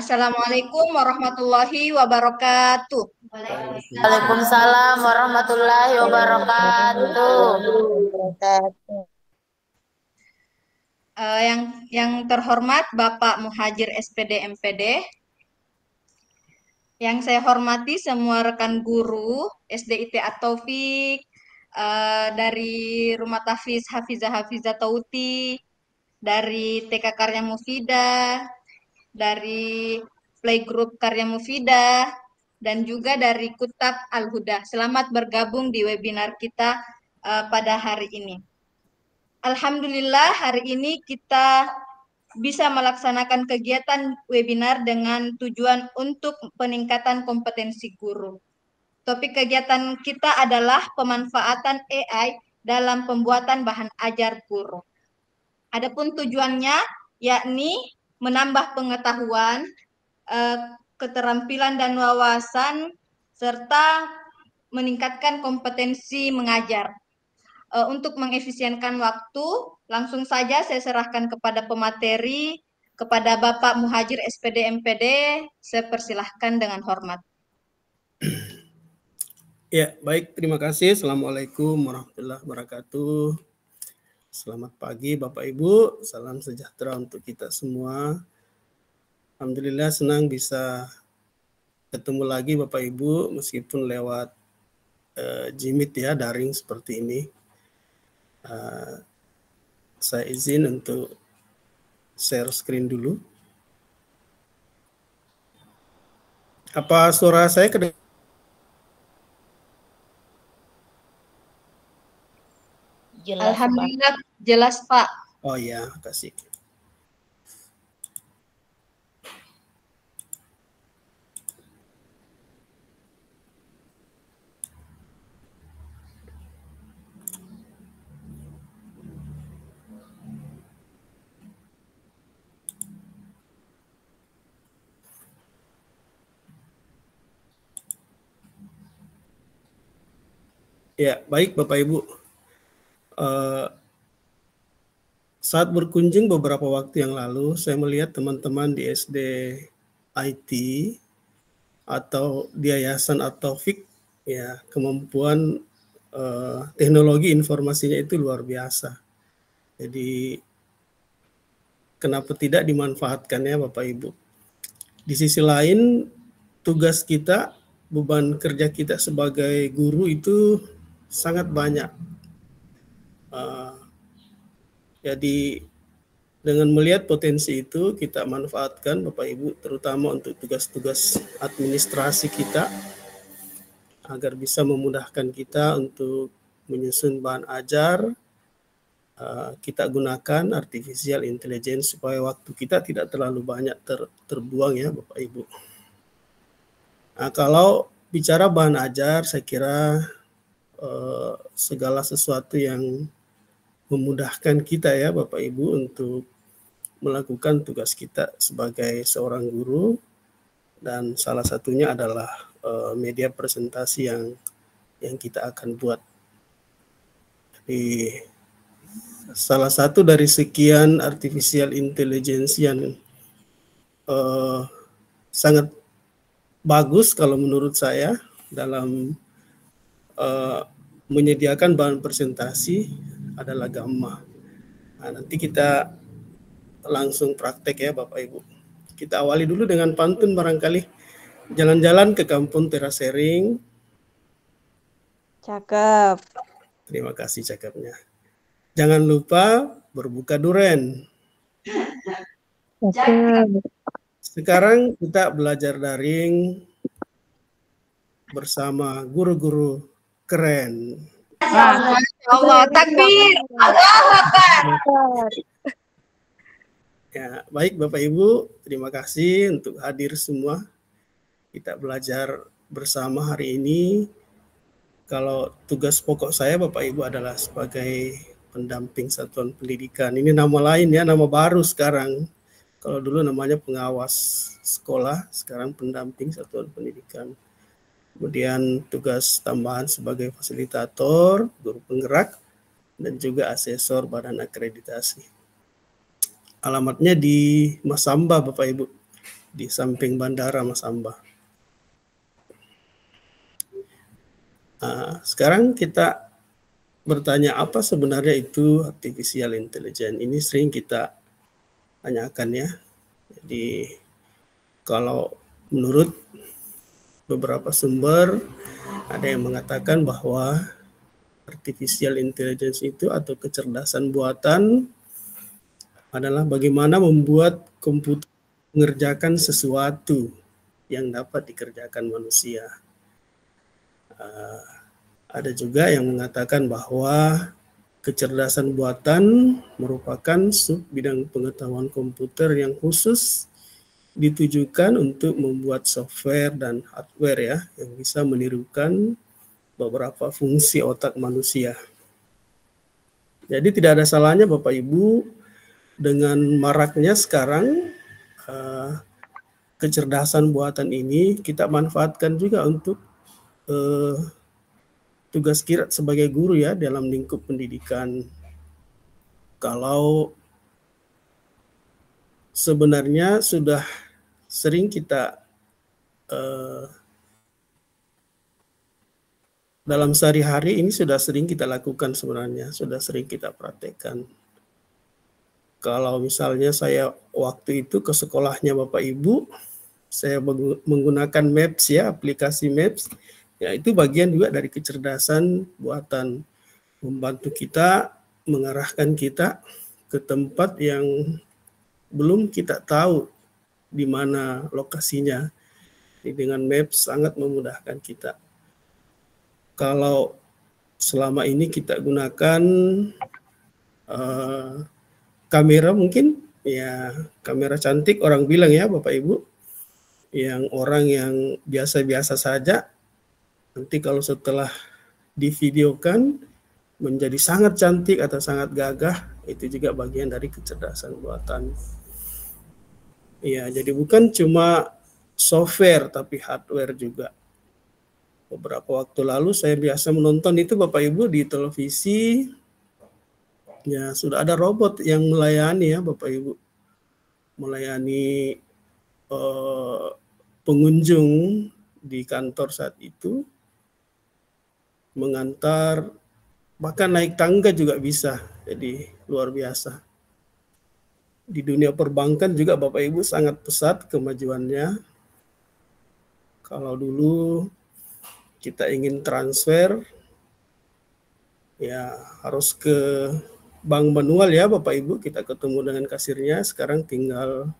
Assalamualaikum warahmatullahi wabarakatuh. Waalaikumsalam warahmatullahi wabarakatuh. Yang terhormat Bapak Muhajir SPD MPD, yang saya hormati semua rekan guru SDIT At-Taufik, dari Rumah Tahfiz Hafizah Tauti, dari TK Karya Mufidah, dari Playgroup Karya Mufidah, dan juga dari Kutab Al-Huda. Selamat bergabung di webinar kita pada hari ini. Alhamdulillah hari ini kita bisa melaksanakan kegiatan webinar dengan tujuan untuk peningkatan kompetensi guru. Topik kegiatan kita adalah pemanfaatan AI dalam pembuatan bahan ajar guru. Adapun tujuannya yakni menambah pengetahuan, keterampilan dan wawasan, serta meningkatkan kompetensi mengajar. Untuk mengefisienkan waktu, langsung saja saya serahkan kepada pemateri, kepada Bapak Muhajir SPD MPD. Saya persilahkan dengan hormat. Ya, baik. Terima kasih. Assalamualaikum warahmatullahi wabarakatuh. Selamat pagi Bapak Ibu. Salam sejahtera untuk kita semua. Alhamdulillah senang bisa ketemu lagi Bapak Ibu meskipun lewat Jimit ya, daring seperti ini. Saya izin untuk share screen dulu. Apa suara saya kedengaran? Jelas, Alhamdulillah Pak. Jelas Pak. Oh ya, kasih. Ya, baik Bapak Ibu. Saat berkunjung beberapa waktu yang lalu, saya melihat teman-teman di SD IT atau di Yayasan At-Taufik, ya kemampuan teknologi informasinya itu luar biasa. Jadi kenapa tidak dimanfaatkan ya Bapak Ibu. Di sisi lain, tugas kita, beban kerja kita sebagai guru itu sangat banyak. Jadi dengan melihat potensi itu, kita manfaatkan Bapak Ibu, terutama untuk tugas-tugas administrasi kita, agar bisa memudahkan kita untuk menyusun bahan ajar. Kita gunakan artificial intelligence supaya waktu kita tidak terlalu banyak terbuang ya Bapak Ibu. Nah, kalau bicara bahan ajar, saya kira segala sesuatu yang memudahkan kita ya Bapak Ibu untuk melakukan tugas kita sebagai seorang guru, dan salah satunya adalah media presentasi yang kita akan buat. Jadi salah satu dari sekian artificial intelligence yang sangat bagus kalau menurut saya dalam menyediakan bahan presentasi adalah Gamma. Nah, nanti kita langsung praktek ya Bapak Ibu. Kita awali dulu dengan pantun barangkali. Jalan-jalan ke kampung Terasering. Cakep. Terima kasih cakepnya. Jangan lupa berbuka duren. Cakep. Sekarang kita belajar daring bersama guru-guru keren. Masya Allah, takbir. Allahu Akbar. Ya, baik Bapak Ibu, terima kasih untuk hadir semua. Kita belajar bersama hari ini. Kalau tugas pokok saya Bapak Ibu adalah sebagai pendamping satuan pendidikan. Ini nama lain ya, nama baru sekarang. Kalau dulu namanya pengawas sekolah, sekarang pendamping satuan pendidikan. Kemudian tugas tambahan sebagai fasilitator, guru penggerak, dan juga asesor badan akreditasi. Alamatnya di Masamba Bapak Ibu. di samping bandara Mas Amba. Sekarang kita bertanya apa sebenarnya itu artificial intelligence. Ini sering kita tanyakan ya. Jadi kalau menurut beberapa sumber ada yang mengatakan bahwa artificial intelligence itu atau kecerdasan buatan adalah bagaimana membuat komputer mengerjakan sesuatu yang dapat dikerjakan manusia. Ada juga yang mengatakan bahwa kecerdasan buatan merupakan sub bidang pengetahuan komputer yang khusus ditujukan untuk membuat software dan hardware ya yang bisa menirukan beberapa fungsi otak manusia. Jadi tidak ada salahnya Bapak Ibu dengan maraknya sekarang kecerdasan buatan ini kita manfaatkan juga untuk tugas kita sebagai guru ya dalam lingkup pendidikan. Kalau sebenarnya sudah sering kita dalam sehari-hari ini sudah sering kita lakukan sebenarnya, sudah sering kita praktekkan. Kalau misalnya saya waktu itu ke sekolahnya Bapak Ibu, saya menggunakan Maps ya, aplikasi Maps, ya itu bagian juga dari kecerdasan buatan, membantu kita, mengarahkan kita ke tempat yang belum kita tahu di mana lokasinya. Jadi dengan Maps sangat memudahkan kita. Kalau selama ini kita gunakan kamera mungkin, ya kamera cantik orang bilang ya Bapak Ibu, yang orang yang biasa-biasa saja, nanti kalau setelah divideokan menjadi sangat cantik atau sangat gagah, itu juga bagian dari kecerdasan buatan. Ya, jadi bukan cuma software tapi hardware juga. Beberapa waktu lalu saya biasa menonton itu Bapak Ibu di televisi, ya sudah ada robot yang melayani ya Bapak Ibu, melayani pengunjung di kantor saat itu, mengantar, bahkan naik tangga juga bisa, jadi luar biasa. Di dunia perbankan juga Bapak Ibu sangat pesat kemajuannya. Kalau dulu kita ingin transfer, ya harus ke bank manual ya Bapak Ibu, kita ketemu dengan kasirnya. Sekarang tinggal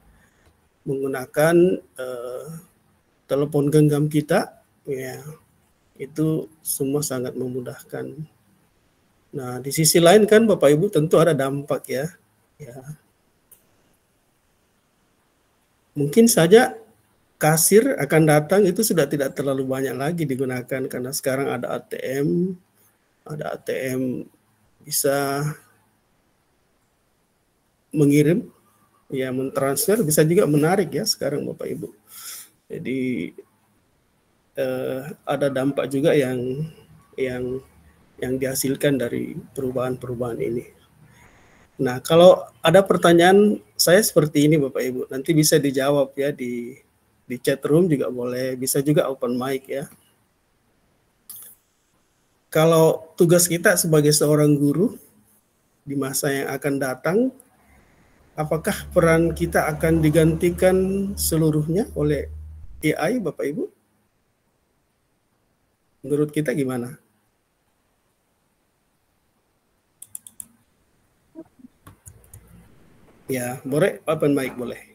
menggunakan telepon genggam kita, ya itu semua sangat memudahkan. Nah di sisi lain kan Bapak Ibu tentu ada dampak ya. Mungkin saja kasir akan datang itu sudah tidak terlalu banyak lagi digunakan karena sekarang ada ATM bisa mengirim, ya mentransfer, bisa juga menarik ya sekarang Bapak Ibu. Jadi ada dampak juga yang dihasilkan dari perubahan-perubahan ini. Nah, kalau ada pertanyaan saya seperti ini Bapak Ibu, nanti bisa dijawab ya di chat room juga boleh, bisa juga open mic ya. Kalau tugas kita sebagai seorang guru di masa yang akan datang, apakah peran kita akan digantikan seluruhnya oleh AI Bapak Ibu? Menurut kita gimana? Ya, boleh open mic boleh.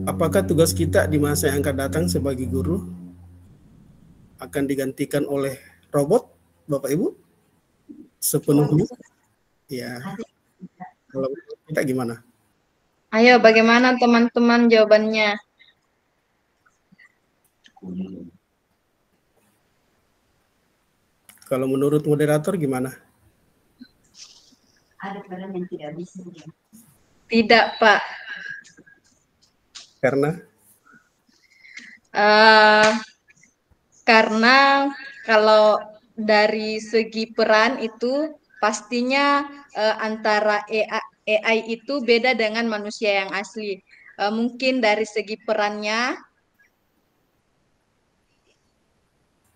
Apakah tugas kita di masa yang akan datang sebagai guru akan digantikan oleh robot, Bapak Ibu? Sepenuhnya? Ya. Kalau kita gimana? Ayo, bagaimana teman-teman jawabannya? Kalau menurut moderator gimana? Ada peran yang tidak bisa. Tidak, Pak. Karena Eh, karena kalau dari segi peran itu pastinya antara AI itu beda dengan manusia yang asli. Mungkin dari segi perannya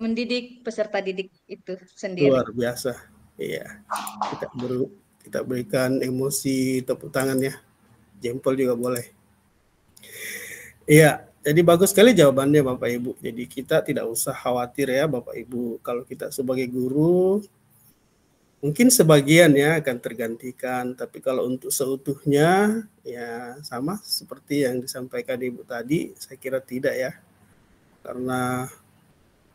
mendidik peserta didik itu sendiri. luar biasa. Iya, kita kita berikan emosi tepuk tangan ya. Jempol juga boleh. Iya, jadi bagus sekali jawabannya Bapak Ibu. Jadi kita tidak usah khawatir ya Bapak Ibu. Kalau kita sebagai guru, mungkin sebagian ya akan tergantikan. Tapi kalau untuk seutuhnya, ya sama seperti yang disampaikan Ibu tadi, saya kira tidak ya. Karena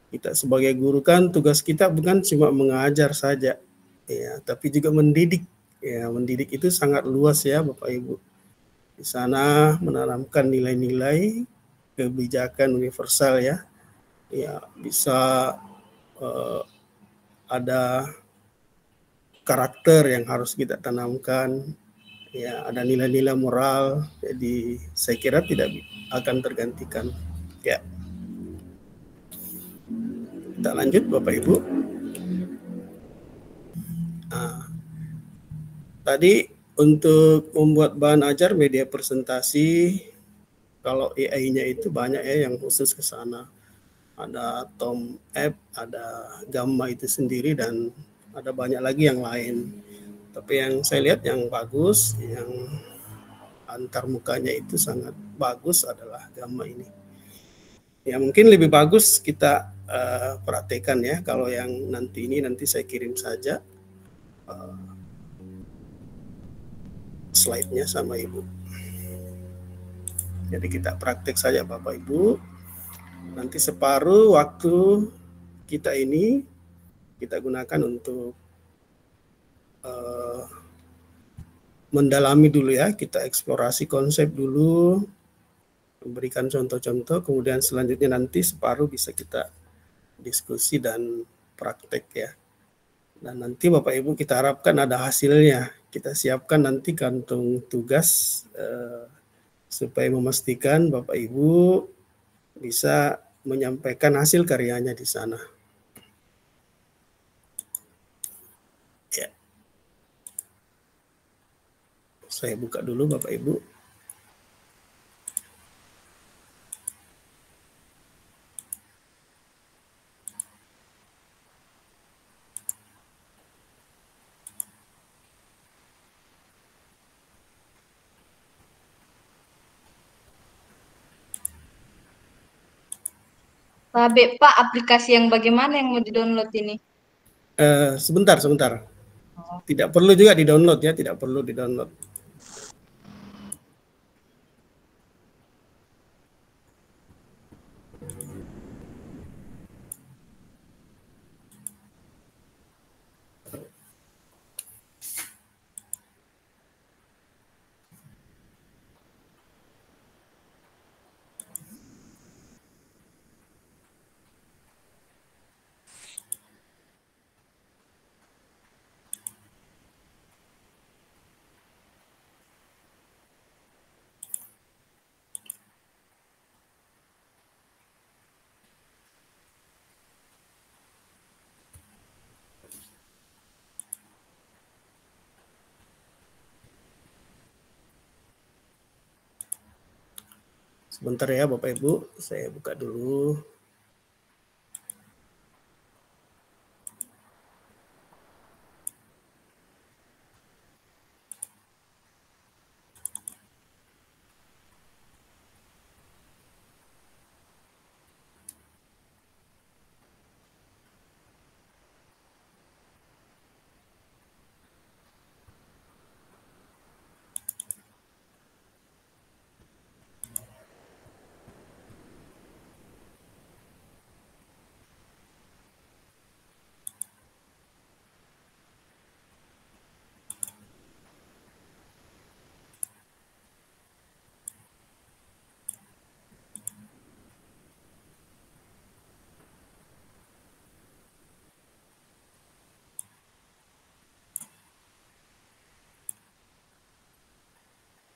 kita sebagai guru kan tugas kita bukan cuma mengajar saja, ya, tapi juga mendidik. Ya, mendidik itu sangat luas ya Bapak Ibu. Di sana menanamkan nilai-nilai kebijakan universal ya. Ya, bisa ada karakter yang harus kita tanamkan. Ya, ada nilai-nilai moral. Jadi saya kira tidak akan tergantikan. Ya. Kita lanjut Bapak Ibu. Nah, tadi untuk membuat bahan ajar media presentasi, kalau AI-nya itu banyak ya yang khusus ke sana. Ada Tom App, ada Gamma itu sendiri, dan ada banyak lagi yang lain. Tapi yang saya lihat yang bagus, yang antar mukanya itu sangat bagus adalah Gamma ini. Ya mungkin lebih bagus kita praktekkan ya. Kalau yang nanti ini nanti saya kirim saja slide-nya sama Ibu. Jadi kita praktek saja Bapak Ibu. Nanti separuh waktu kita ini kita gunakan untuk mendalami dulu ya. Kita eksplorasi konsep dulu, memberikan contoh-contoh, kemudian selanjutnya nanti separuh bisa kita diskusi dan praktek ya. Dan nanti Bapak Ibu kita harapkan ada hasilnya. Kita siapkan nanti kantung tugas supaya memastikan Bapak Ibu bisa menyampaikan hasil karyanya di sana. Ya. Saya buka dulu Bapak Ibu. Tapi Pak, aplikasi yang bagaimana yang mau di-download ini? Sebentar. Tidak perlu juga di-download ya, tidak perlu di-download. Sebentar ya Bapak Ibu, saya buka dulu.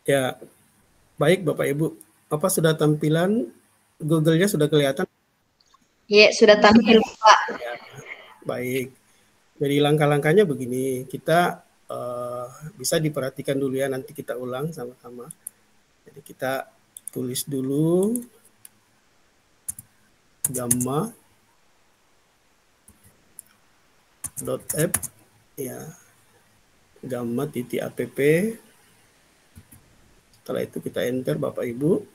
Ya, baik Bapak Ibu. Apa sudah tampilan Google-nya sudah kelihatan? Ya, sudah tampil, Pak. Ya, baik. Jadi langkah-langkahnya begini, kita bisa diperhatikan dulu ya, nanti kita ulang sama-sama. Jadi kita tulis dulu gamma.app ya, gamma.app. Setelah itu kita enter Bapak Ibu.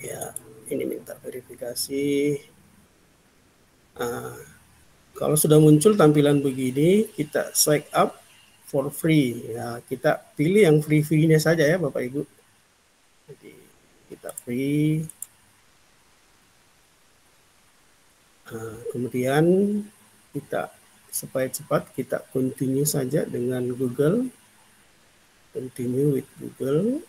Ya, ini minta verifikasi. Kalau sudah muncul tampilan begini, kita sign up for free. Ya, kita pilih yang free-nya saja ya Bapak Ibu. Jadi kita free. Kemudian kita supaya cepat kita continue saja dengan Google. Continue with Google.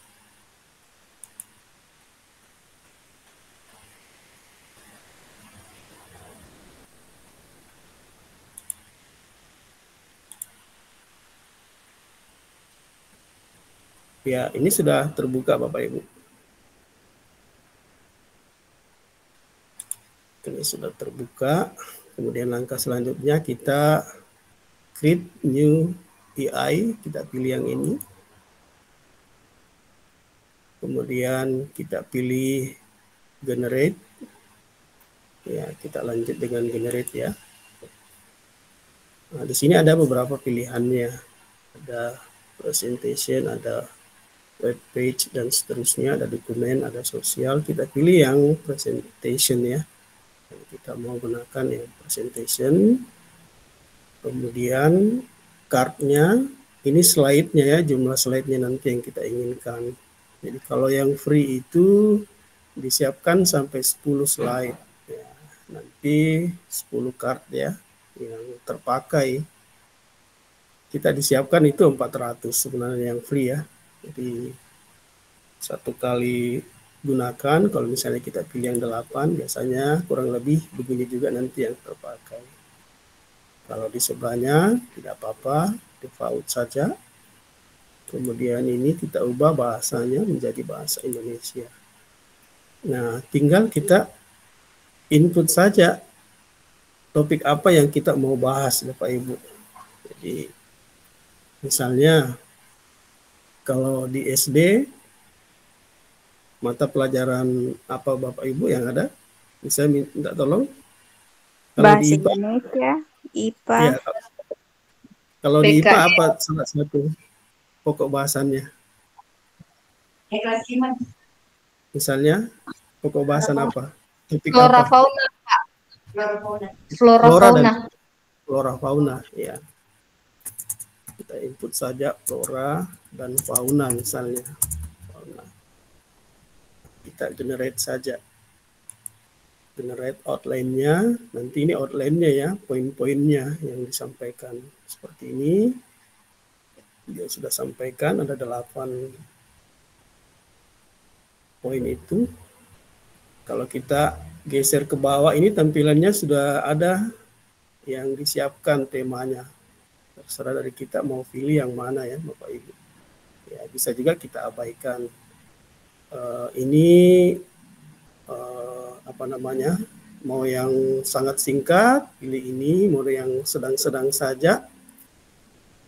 Ya, ini sudah terbuka Bapak Ibu. Ini sudah terbuka. Kemudian langkah selanjutnya kita create new AI, kita pilih yang ini. Kemudian kita pilih generate. Ya, kita lanjut dengan generate ya. Nah, di sini ada beberapa pilihannya. Ada presentation, ada web page dan seterusnya, ada dokumen, ada sosial. Kita pilih yang presentation ya. Kita mau gunakan yang presentation. Kemudian card-nya, ini slide-nya ya, jumlah slide-nya nanti yang kita inginkan. Jadi kalau yang free itu disiapkan sampai 10 slide. Ya, nanti 10 card ya yang terpakai. Kita disiapkan itu 400 sebenarnya yang free ya. Jadi satu kali gunakan, kalau misalnya kita pilih yang 8, biasanya kurang lebih begini juga nanti yang terpakai. Kalau di sebelahnya tidak apa-apa, default saja. Kemudian ini kita ubah bahasanya menjadi bahasa Indonesia. Nah, tinggal kita input saja topik apa yang kita mau bahas, Bapak Ibu. Jadi misalnya kalau di SD mata pelajaran apa Bapak Ibu yang ada? Bisa minta tolong. Kalau Bahasa di IPA, Indonesia, IPA, ya, kalau di IPA PKN. apa salah satu pokok bahasannya? Misalnya pokok bahasan apa? Topik Flora apa? fauna, Pak. Flora Flora dan fauna. flora fauna ya. Kita input saja flora dan fauna misalnya. Fauna. Kita generate saja. Generate outline-nya. Nanti ini outline-nya ya, poin-poinnya yang disampaikan seperti ini. Dia sudah sampaikan ada 8 poin itu. Kalau kita geser ke bawah ini tampilannya sudah ada yang disiapkan temanya. Terserah dari kita mau pilih yang mana ya Bapak Ibu. Ya, bisa juga kita abaikan. Ini apa namanya? Mau yang sangat singkat, pilih ini. Mau yang sedang-sedang saja.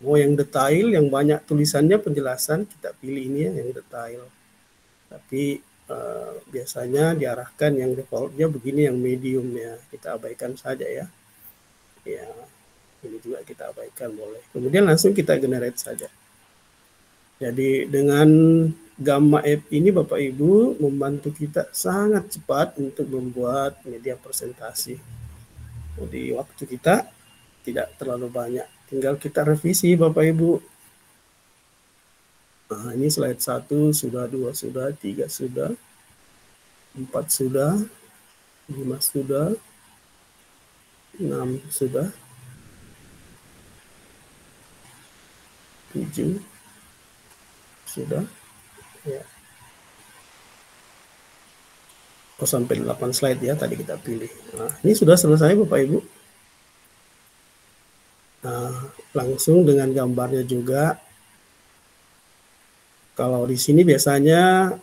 Mau yang detail, yang banyak tulisannya penjelasan, kita pilih ini ya, yang detail. Tapi biasanya diarahkan yang defaultnya begini, yang medium ya, kita abaikan saja ya. Ya, ini juga kita abaikan boleh. Kemudian langsung kita generate saja. Jadi dengan Gamma App ini Bapak Ibu membantu kita sangat cepat untuk membuat media presentasi. Jadi waktu kita tidak terlalu banyak. Tinggal kita revisi Bapak Ibu. Nah, ini slide 1 sudah, 2 sudah, 3 sudah, 4 sudah, 5 sudah, 6 sudah, 7 sudah, ya. Oh, sampai 8 slide ya tadi kita pilih. Nah, ini sudah selesai Bapak Ibu. langsung dengan gambarnya juga. Kalau di sini biasanya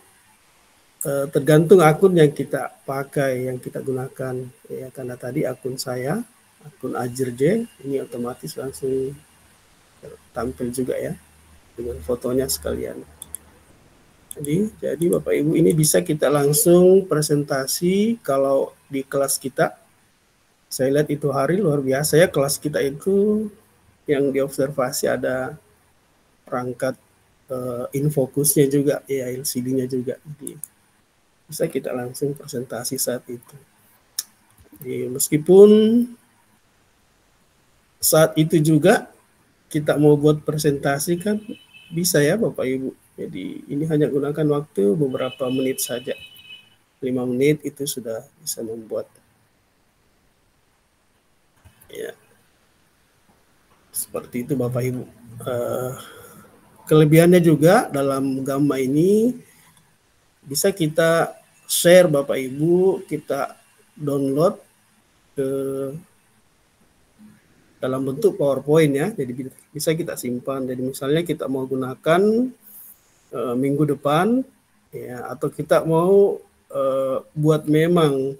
tergantung akun yang kita pakai, yang kita gunakan. Ya, karena tadi akun saya, akun Ajirj, ini otomatis langsung tampil juga ya, dengan fotonya sekalian. Jadi Bapak Ibu, ini bisa kita langsung presentasi kalau di kelas kita. Saya lihat itu hari luar biasa ya, kelas kita itu yang diobservasi ada perangkat infokusnya juga, ya LCD-nya juga. Jadi bisa kita langsung presentasi saat itu. Jadi, meskipun saat itu juga kita mau buat presentasi kan bisa ya Bapak Ibu. Jadi ini hanya gunakan waktu beberapa menit saja. 5 menit itu sudah bisa membuat. Ya, seperti itu Bapak Ibu. Kelebihannya juga dalam Gamma ini bisa kita share Bapak Ibu, kita download ke dalam bentuk PowerPoint ya. Jadi bisa kita simpan. Jadi misalnya kita mau gunakan minggu depan ya, atau kita mau buat memang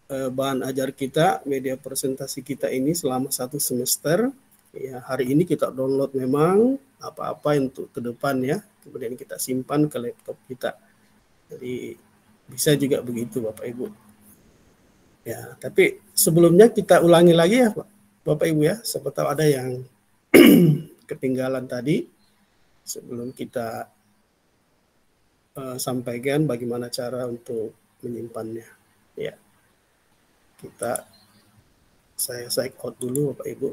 bahan ajar kita, media presentasi kita ini selama 1 semester. Ya, hari ini kita download memang apa-apa untuk ke depan ya, kemudian kita simpan ke laptop kita. Jadi bisa juga begitu Bapak Ibu. Ya, tapi sebelumnya kita ulangi lagi ya Bapak Ibu ya, siapa tahu ada yang ketinggalan tadi sebelum kita sampaikan bagaimana cara untuk menyimpannya. Ya, saya sign out dulu Bapak Ibu.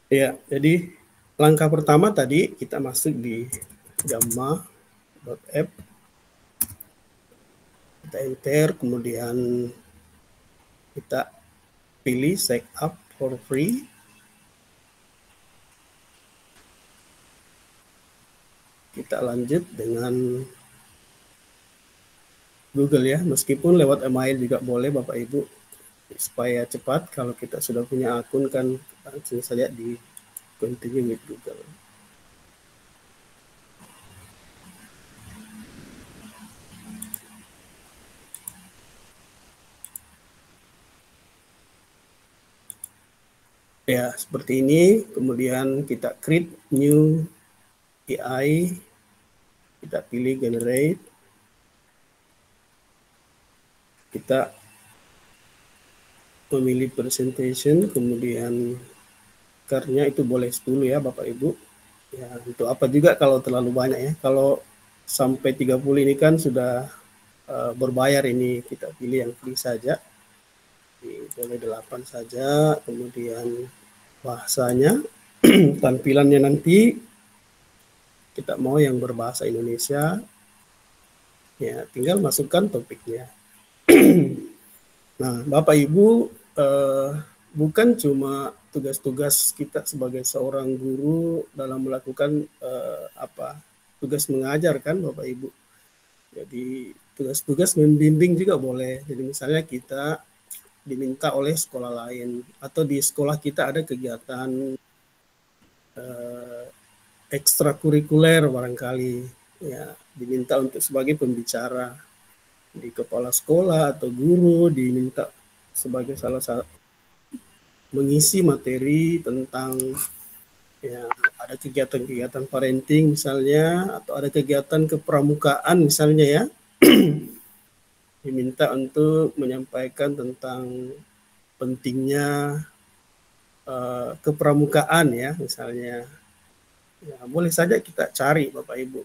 Ya, jadi langkah pertama tadi kita masuk di gamma.app, kita enter, kemudian kita pilih sign up for free. Kita lanjut dengan Google ya, meskipun lewat email juga boleh Bapak Ibu, supaya cepat. Kalau kita sudah punya akun kan langsung saja di continue with Google. Ya, seperti ini. Kemudian kita create new AI, kita pilih generate, kita memilih presentation, kemudian karnya itu boleh 10 ya Bapak Ibu. Ya, untuk apa juga kalau terlalu banyak ya. Kalau sampai 30 ini kan sudah berbayar, ini kita pilih yang free saja. Jadi, boleh 8 saja, kemudian bahasanya tampilannya nanti kita mau yang berbahasa Indonesia ya, tinggal masukkan topiknya. Nah Bapak Ibu, bukan cuma tugas-tugas kita sebagai seorang guru dalam melakukan tugas mengajar kan Bapak Ibu. Jadi tugas-tugas membimbing juga boleh. Jadi misalnya kita diminta oleh sekolah lain atau di sekolah kita ada kegiatan ekstrakurikuler barangkali ya, diminta untuk sebagai pembicara di kepala sekolah atau guru, diminta sebagai salah satu mengisi materi tentang ya, ada kegiatan-kegiatan parenting misalnya, atau ada kegiatan kepramukaan misalnya ya, diminta untuk menyampaikan tentang pentingnya kepramukaan ya misalnya. Ya, boleh saja kita cari Bapak Ibu.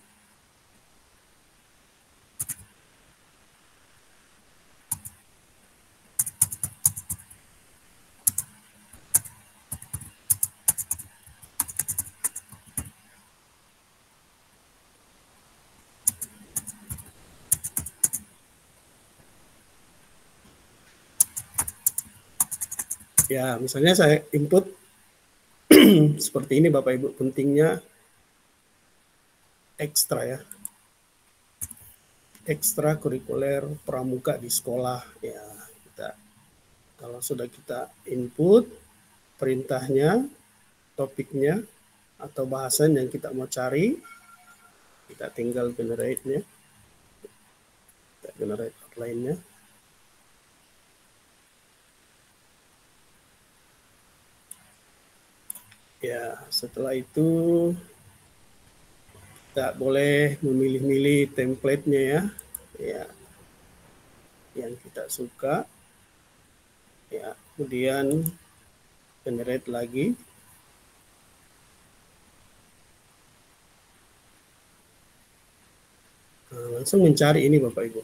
Ya, misalnya saya input seperti ini Bapak Ibu, pentingnya ekstra ya. Ekstra kurikuler pramuka di sekolah ya. Kalau sudah kita input perintahnya, topiknya atau bahasan yang kita mau cari, kita tinggal generate-nya, kita generate outline-nya. Ya, setelah itu kita boleh memilih-milih template-nya ya, yang kita suka. Ya, kemudian generate lagi. Nah, langsung mencari ini Bapak Ibu.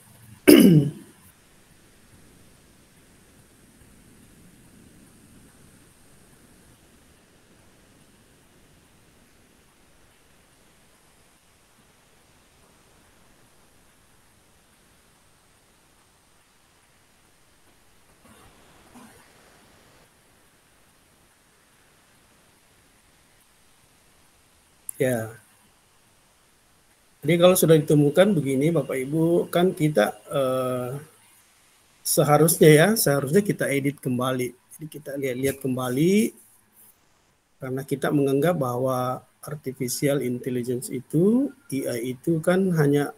Ya. Jadi kalau sudah ditemukan begini Bapak Ibu, kan kita seharusnya kita edit kembali. Jadi kita lihat-lihat kembali karena kita menganggap bahwa artificial intelligence itu, AI itu kan hanya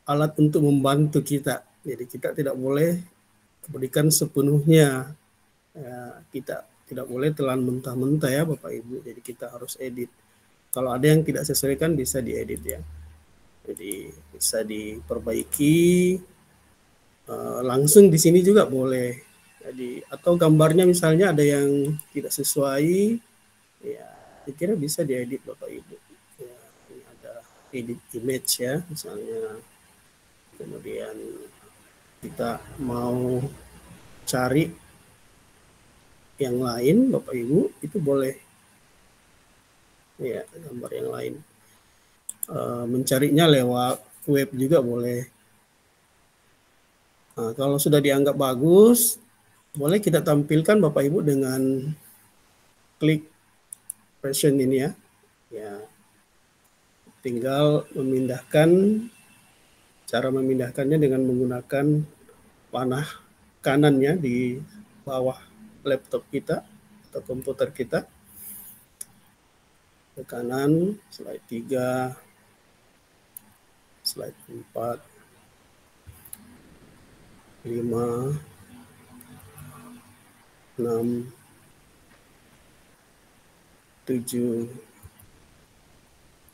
alat untuk membantu kita. Jadi kita tidak boleh berikan sepenuhnya. Ya, kita tidak boleh telan mentah-mentah ya Bapak Ibu. Jadi kita harus edit. Kalau ada yang tidak sesuai kan bisa diedit ya. Jadi bisa diperbaiki, langsung di sini juga boleh. Jadi atau gambarnya misalnya ada yang tidak sesuai, ya saya kira bisa diedit Bapak Ibu. Ya, ini ada edit image ya misalnya. Kemudian kita mau cari yang lain Bapak Ibu itu boleh. Ya, gambar yang lain. Mencarinya lewat web juga boleh. Nah, kalau sudah dianggap bagus, boleh kita tampilkan Bapak Ibu dengan klik version ini ya. Ya, tinggal cara memindahkannya dengan menggunakan panah kanannya di bawah laptop kita atau komputer kita. Ke kanan, slide 3, slide 4, 5, 6, 7,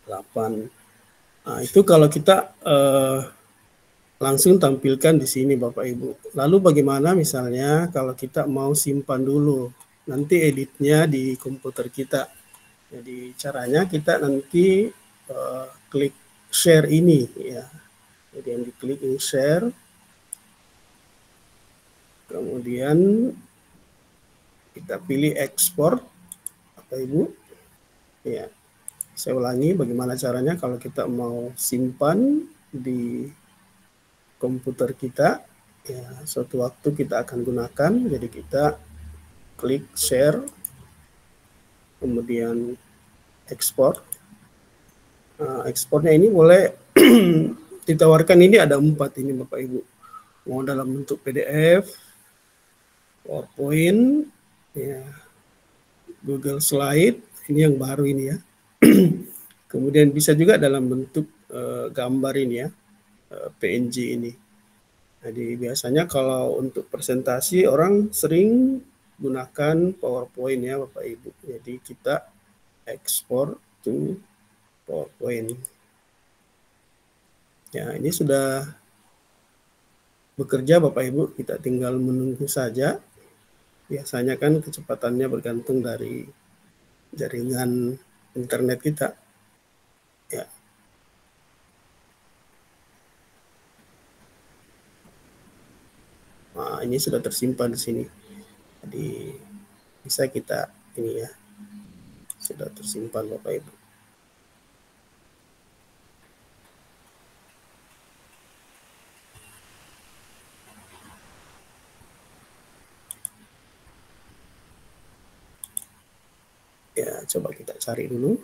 8. Nah, itu kalau kita langsung tampilkan di sini Bapak Ibu. Lalu bagaimana misalnya kalau kita mau simpan dulu, nanti editnya di komputer kita. Jadi caranya kita nanti klik share ini ya. Jadi yang diklik ini share. Kemudian kita pilih ekspor Bapak Ibu. Ya. Saya ulangi bagaimana caranya kalau kita mau simpan di komputer kita, ya suatu waktu kita akan gunakan. Jadi kita klik share, kemudian ekspor. Nah, ekspornya ini boleh ditawarkan, ini ada 4 ini Bapak Ibu. Mau dalam bentuk PDF, PowerPoint, ya, Google Slide, ini yang baru ini ya. Kemudian bisa juga dalam bentuk gambar ini ya, PNG ini. Jadi biasanya kalau untuk presentasi orang sering gunakan PowerPoint ya Bapak Ibu. Jadi kita ekspor to PowerPoint. Ya, ini sudah bekerja Bapak Ibu, kita tinggal menunggu saja. Biasanya kan kecepatannya bergantung dari jaringan internet kita. Ya. Nah, ini sudah tersimpan di sini. Jadi bisa kita ini ya. Sudah tersimpan Bapak Ibu. Ya, coba kita cari dulu.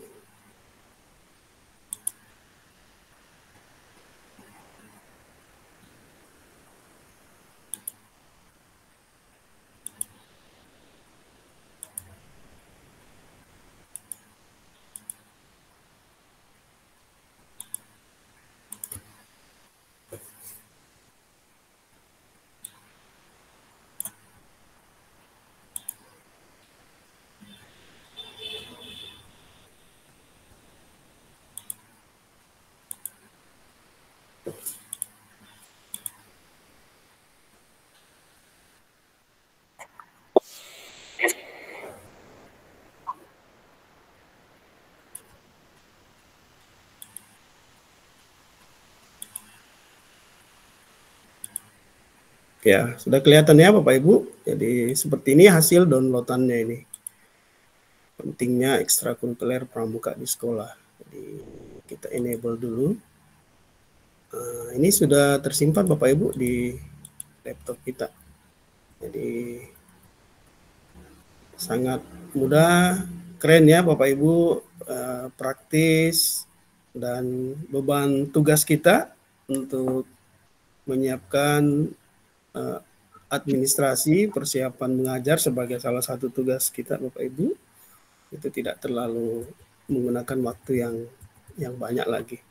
Ya, sudah kelihatan ya Bapak Ibu. Jadi seperti ini hasil downloadannya ini. Pentingnya ekstrakurikuler pramuka di sekolah. Jadi kita enable dulu. Ini sudah tersimpan Bapak Ibu di laptop kita. Jadi sangat mudah, keren ya Bapak Ibu, praktis, dan beban tugas kita untuk menyiapkan administrasi persiapan mengajar sebagai salah satu tugas kita Bapak Ibu itu tidak terlalu menggunakan waktu yang banyak lagi.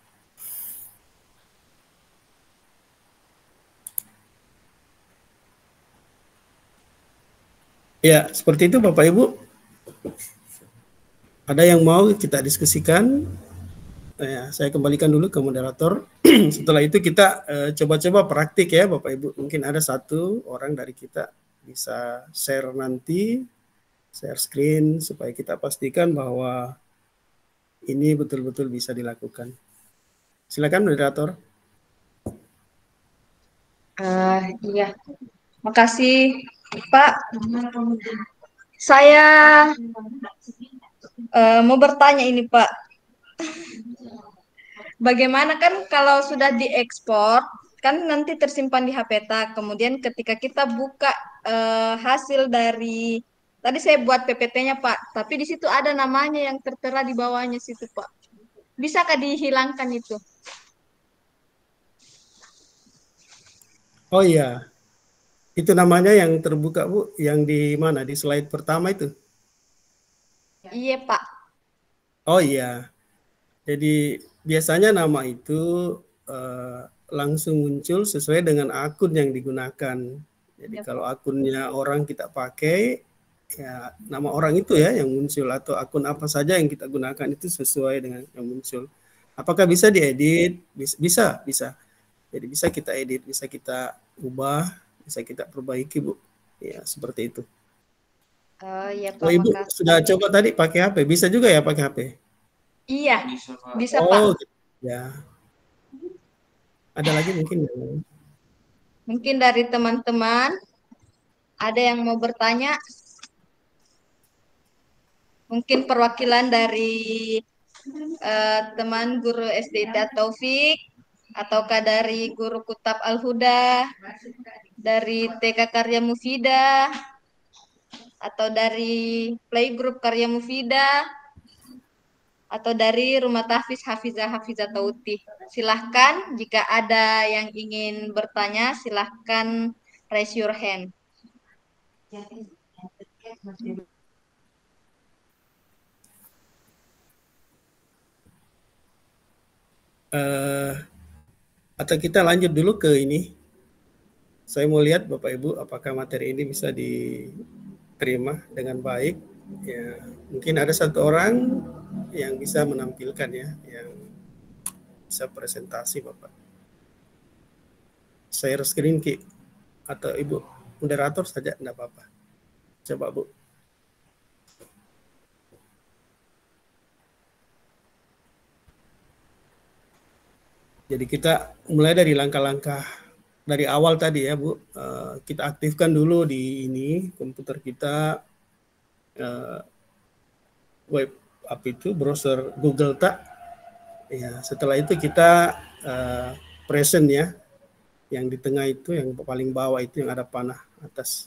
Ya, seperti itu Bapak Ibu. Ada yang mau kita diskusikan? Ya, saya kembalikan dulu ke moderator. Setelah itu kita coba-coba praktik ya Bapak Ibu. Mungkin ada satu orang dari kita bisa share nanti, share screen supaya kita pastikan bahwa ini betul-betul bisa dilakukan. Silakan moderator. Iya, makasih Pak. Saya mau bertanya ini Pak. Bagaimana kan kalau sudah diekspor, kan nanti tersimpan di HPTA. Kemudian ketika kita buka hasil dari, tadi saya buat PPT-nya Pak, tapi di situ ada namanya yang tertera di bawahnya situ Pak. Bisakah dihilangkan itu? Oh iya, itu namanya yang terbuka Bu, yang di mana? Di slide pertama itu? Iya Pak. Oh iya, jadi biasanya nama itu langsung muncul sesuai dengan akun yang digunakan. Jadi kalau akunnya orang kita pakai, ya nama orang itu ya yang muncul, atau akun apa saja yang kita gunakan itu sesuai dengan yang muncul. Apakah bisa diedit? Bisa, bisa. Jadi bisa kita edit, bisa kita ubah, bisa kita perbaiki Bu. Ya seperti itu. Oh iya Oh Pak, Ibu makasih. sudah coba tadi pakai HP, bisa juga ya pakai HP? Iya, bisa Pak. Oh ya. Ada lagi mungkin yang Mungkin dari teman-teman ada yang mau bertanya? Mungkin perwakilan dari teman guru SD Taufik, ataukah dari guru Kutab Al-Huda, dari TK Karya Mufida, atau dari Playgroup Karya Mufida, atau dari Rumah Tahfiz Hafizah Tauti. Silahkan jika ada yang ingin bertanya, silahkan raise your hand. atau kita lanjut dulu ke ini. Saya mau lihat Bapak Ibu apakah materi ini bisa diterima dengan baik. Ya, mungkin ada satu orang yang bisa menampilkan ya, yang bisa presentasi Bapak. Share screen Ki, atau Ibu moderator saja enggak apa-apa. Coba Bu. Jadi kita mulai dari langkah-langkah dari awal tadi ya Bu, kita aktifkan dulu di ini komputer kita web apa itu browser Google tak ya. Setelah itu kita present ya, yang di tengah itu, yang paling bawah itu yang ada panah atas.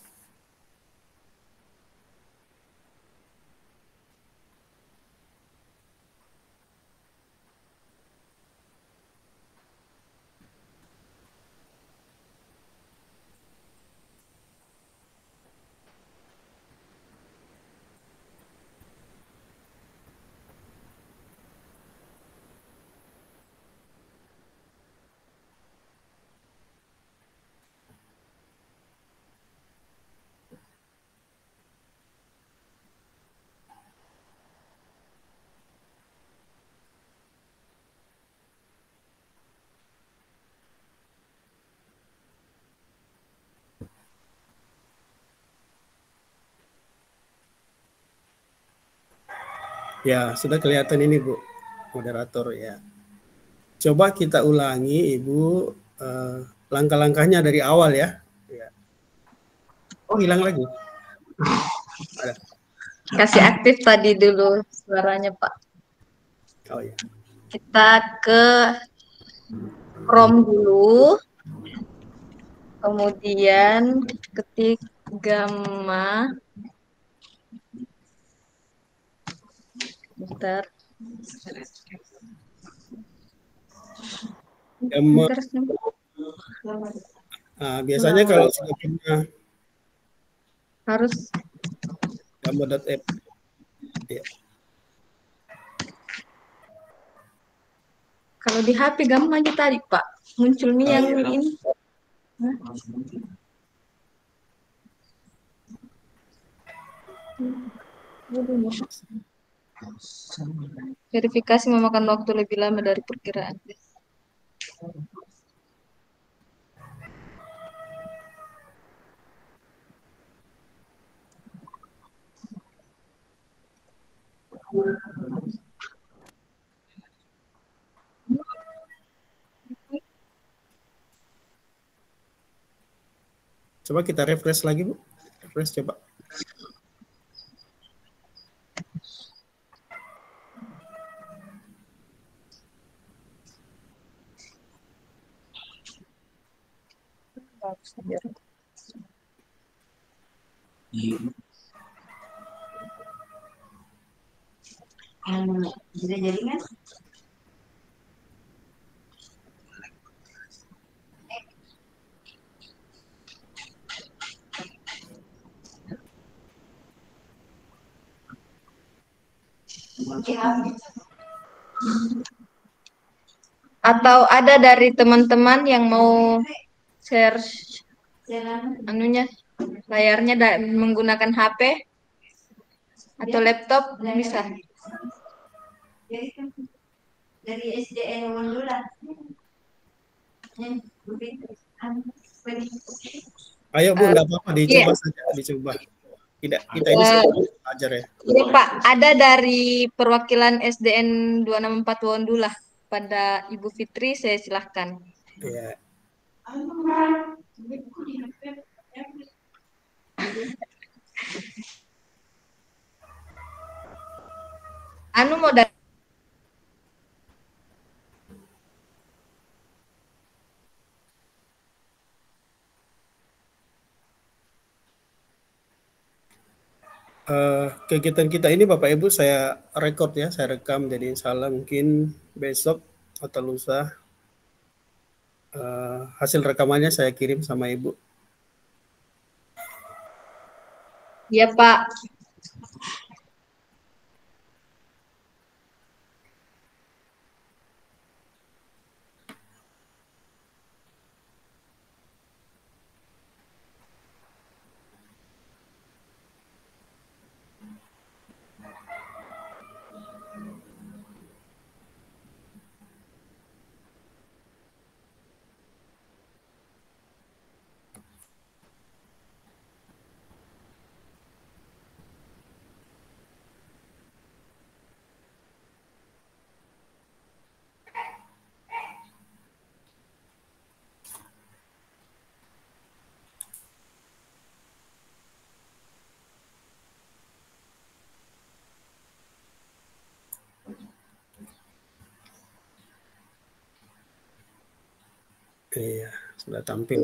Ya, sudah kelihatan ini Bu, moderator ya. Coba kita ulangi Ibu langkah-langkahnya dari awal ya. Ya. Oh, hilang lagi. Ada. Kasih aktif tadi dulu suaranya Pak. Oh ya. Kita ke Chrome dulu. Kemudian ketik gamma. Bentar. Gamma. Biasanya kalau sudah punya harus gamma.app. Ya. Kalau di HP gamma aja tadi Pak, munculnya yang ini. Verifikasi memakan waktu lebih lama dari perkiraan. Coba kita refresh lagi Bu. Refresh coba. Bisa jadi kan? Atau ada dari teman-teman yang mau share anunya layarnya menggunakan HP atau laptop bisa. Dari SDN Wondula. Ayo Bu, nggak apa-apa, dicoba saja, dicoba. Tidak, kita ini belajar ya. Iya Pak, ada dari perwakilan SDN 264 Wondula pada Ibu Fitri, saya silahkan. Ya. Anu mau dari kegiatan kita ini Bapak Ibu saya rekod ya, saya rekam, jadi insya Allah mungkin besok atau lusa hasil rekamannya saya kirim sama Ibu. Iya Pak. Iya, sudah tampil.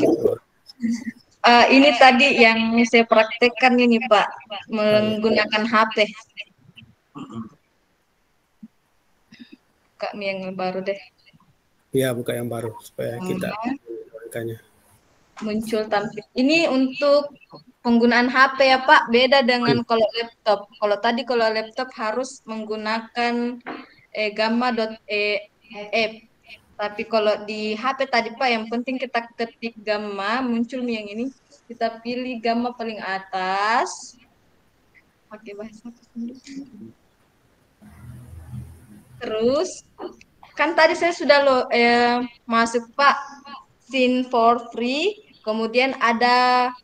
Ini tadi yang saya praktekkan ini Pak, menggunakan HP. Kak yang baru deh. Iya, buka yang baru supaya kita angkanya. Muncul tampil. Ini untuk penggunaan HP ya Pak, beda dengan kalau laptop. Kalau tadi kalau laptop harus menggunakan gamma.app. Tapi kalau di HP tadi Pak, yang penting kita ketik gamma, muncul nih yang ini. Kita pilih gamma paling atas. Pakai bahasa terus, kan tadi saya sudah masuk Pak, scene for free. Kemudian ada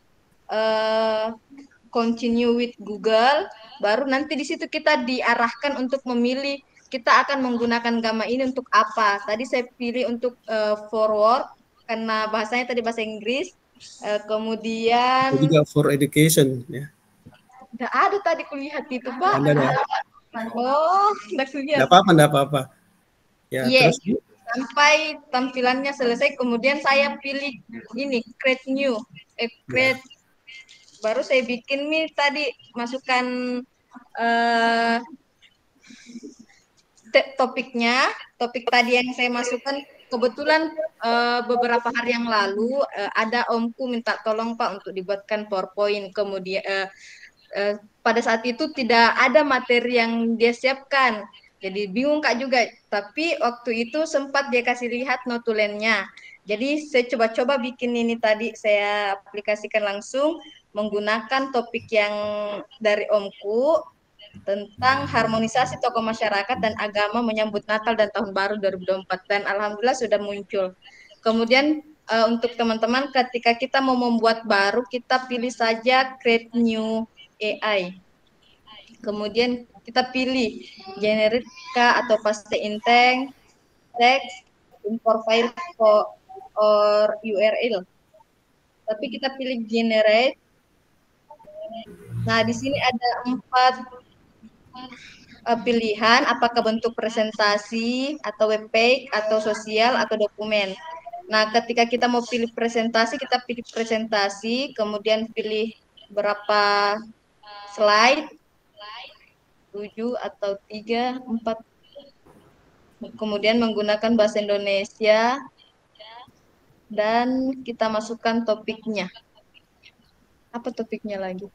continue with Google, baru nanti di situ kita diarahkan untuk memilih kita akan menggunakan gamma ini untuk apa. Tadi saya pilih untuk forward karena bahasanya tadi bahasa Inggris. Kemudian Juga for education ya. nggak ada tadi kulihat itu, Pak. Anda ya. Oh, nggak kulihat. Enggak apa-apa. Ya, Iya, terus Bu? sampai tampilannya selesai, kemudian saya pilih ini create new, Ya. create. Baru saya bikin nih tadi masukkan eh, topiknya, topik tadi yang saya masukkan. Kebetulan beberapa hari yang lalu ada omku minta tolong Pak untuk dibuatkan PowerPoint. Kemudian pada saat itu tidak ada materi yang dia siapkan. Jadi bingung Kak juga. Tapi waktu itu sempat dia kasih lihat notulennya. Jadi saya coba-coba bikin ini tadi, saya aplikasikan langsung menggunakan topik yang dari omku tentang harmonisasi tokoh masyarakat dan agama menyambut Natal dan Tahun Baru 2024, dan alhamdulillah sudah muncul. Kemudian untuk teman-teman ketika kita mau membuat baru, kita pilih saja create new AI. Kemudian kita pilih generate atau paste in text, import file or URL. Tapi kita pilih generate. Nah, di sini ada 4 pilihan, apakah bentuk presentasi atau web page atau sosial atau dokumen. Nah, ketika kita mau pilih presentasi, kita pilih presentasi, kemudian pilih berapa slide, 7 atau 3, 4. Kemudian menggunakan bahasa Indonesia dan kita masukkan topiknya. Apa topiknya lagi?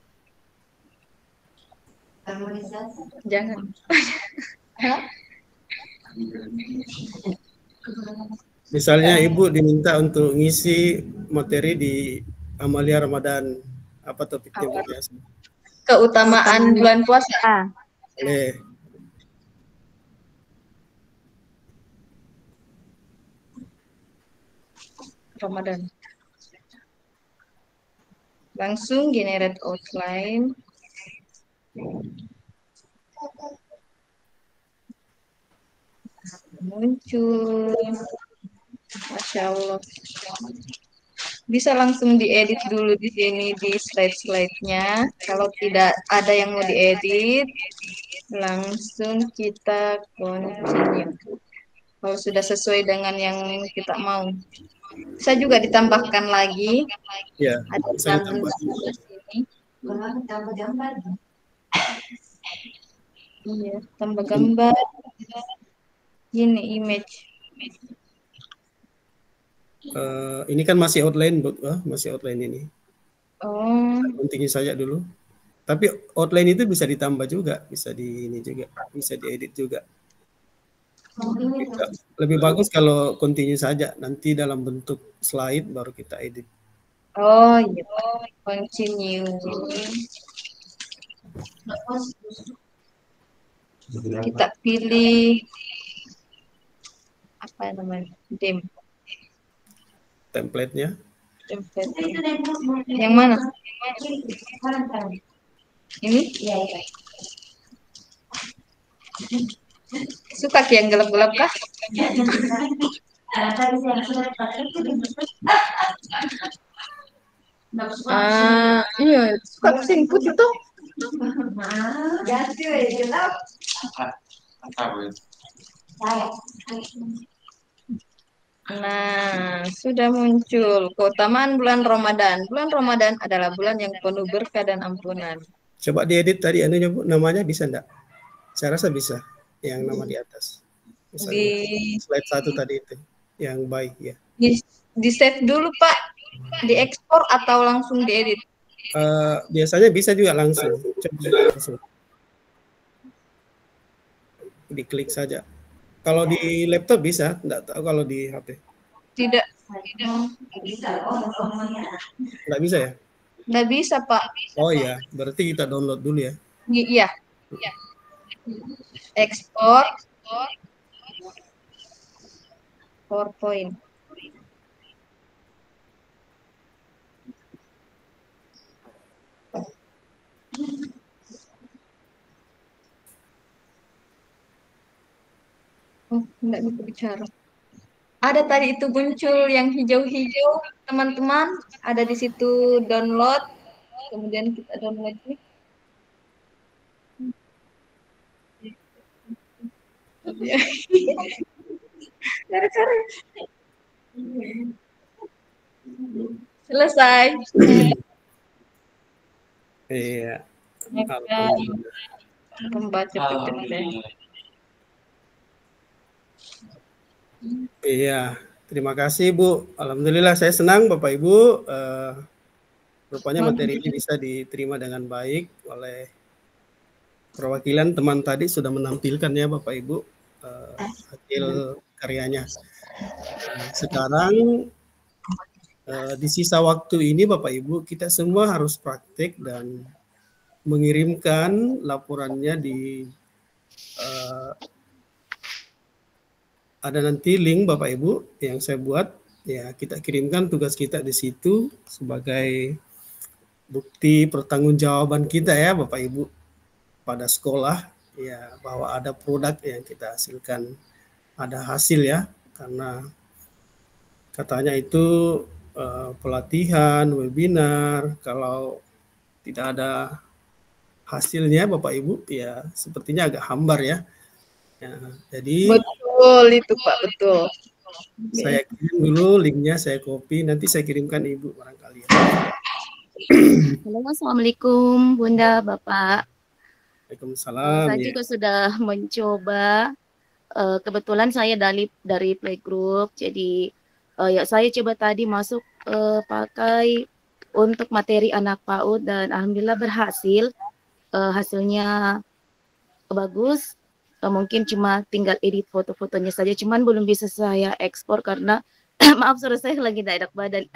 Harmonisasi. Jangan. Misalnya Ibu diminta untuk ngisi materi di Amalia Ramadan, apa topiknya Bu? Keutamaan bulan puasa. Boleh. Ramadan. Langsung generate outline. Muncul. Masya Allah. Bisa langsung diedit dulu di sini di slide-slide-nya. Kalau tidak ada yang mau diedit, langsung kita continue. Kalau sudah sesuai dengan yang kita mau. Bisa juga ditambahkan lagi. Ya, Ada bisa tanda ditambah. di sini. Kalau tambah gambar. Iya, tambah gambar. Ini image. Ini kan masih outline, Bu. Masih outline ini. Oh, Pentingin saja dulu. Tapi outline itu bisa ditambah juga, bisa di ini juga, bisa diedit juga. Lebih bagus kalau continue saja, nanti dalam bentuk slide baru kita edit. oh iya. Continue. Kita pilih apa namanya? Template-nya. Template. Yang mana? Ini? Iya, iya. Suka yang gelap-gelap kah? Iya, suka kesini putih tuh. Ganti gelap. Nah, sudah muncul keutamaan bulan Ramadan. Bulan Ramadan adalah bulan yang penuh berkah dan ampunan. Coba diedit tadi anunya Bu, namanya bisa enggak? Saya rasa bisa. Yang nama di atas. Misalnya Di slide 1 tadi itu, yang baik ya. di save dulu Pak, diekspor atau langsung diedit? Biasanya bisa juga langsung. Coba langsung. Diklik saja. Kalau di laptop bisa, enggak tahu kalau di HP. Tidak, Bisa. Oh, semuanya. Enggak bisa ya? nggak bisa Pak. Oh iya, berarti kita download dulu ya. Iya, ekspor PowerPoint. Oh, enggak bisa bicara. Ada tadi itu muncul yang hijau-hijau, teman-teman. Ada di situ download. Kemudian kita download lagi. Cari-cari. Selesai. Iya. Maka membaca PPT. Iya, terima kasih Bu. Alhamdulillah saya senang Bapak Ibu. Rupanya materi ini bisa diterima dengan baik oleh perwakilan teman tadi sudah menampilkan ya Bapak Ibu hasil karyanya. Sekarang di sisa waktu ini Bapak Ibu kita semua harus praktek dan mengirimkan laporannya di ada nanti link Bapak Ibu yang saya buat, ya kita kirimkan tugas kita di situ sebagai bukti pertanggungjawaban kita ya Bapak Ibu pada sekolah ya bahwa ada produk yang kita hasilkan, ada hasil ya, karena katanya itu pelatihan, webinar, kalau tidak ada hasilnya Bapak Ibu ya sepertinya agak hambar ya. Ya, jadi betul itu Pak, betul. Saya kirim dulu linknya, saya copy, nanti saya kirimkan Ibu barangkali. Halo, Assalamualaikum Bunda, Bapak. Waalaikumsalam. Saya juga sudah mencoba. Kebetulan saya dari playgroup, jadi ya saya coba tadi masuk pakai untuk materi anak PAUD dan alhamdulillah berhasil. Hasilnya bagus. Mungkin cuma tinggal edit foto-fotonya saja, cuman belum bisa saya ekspor karena maaf suara saya lagi tidak enak badan.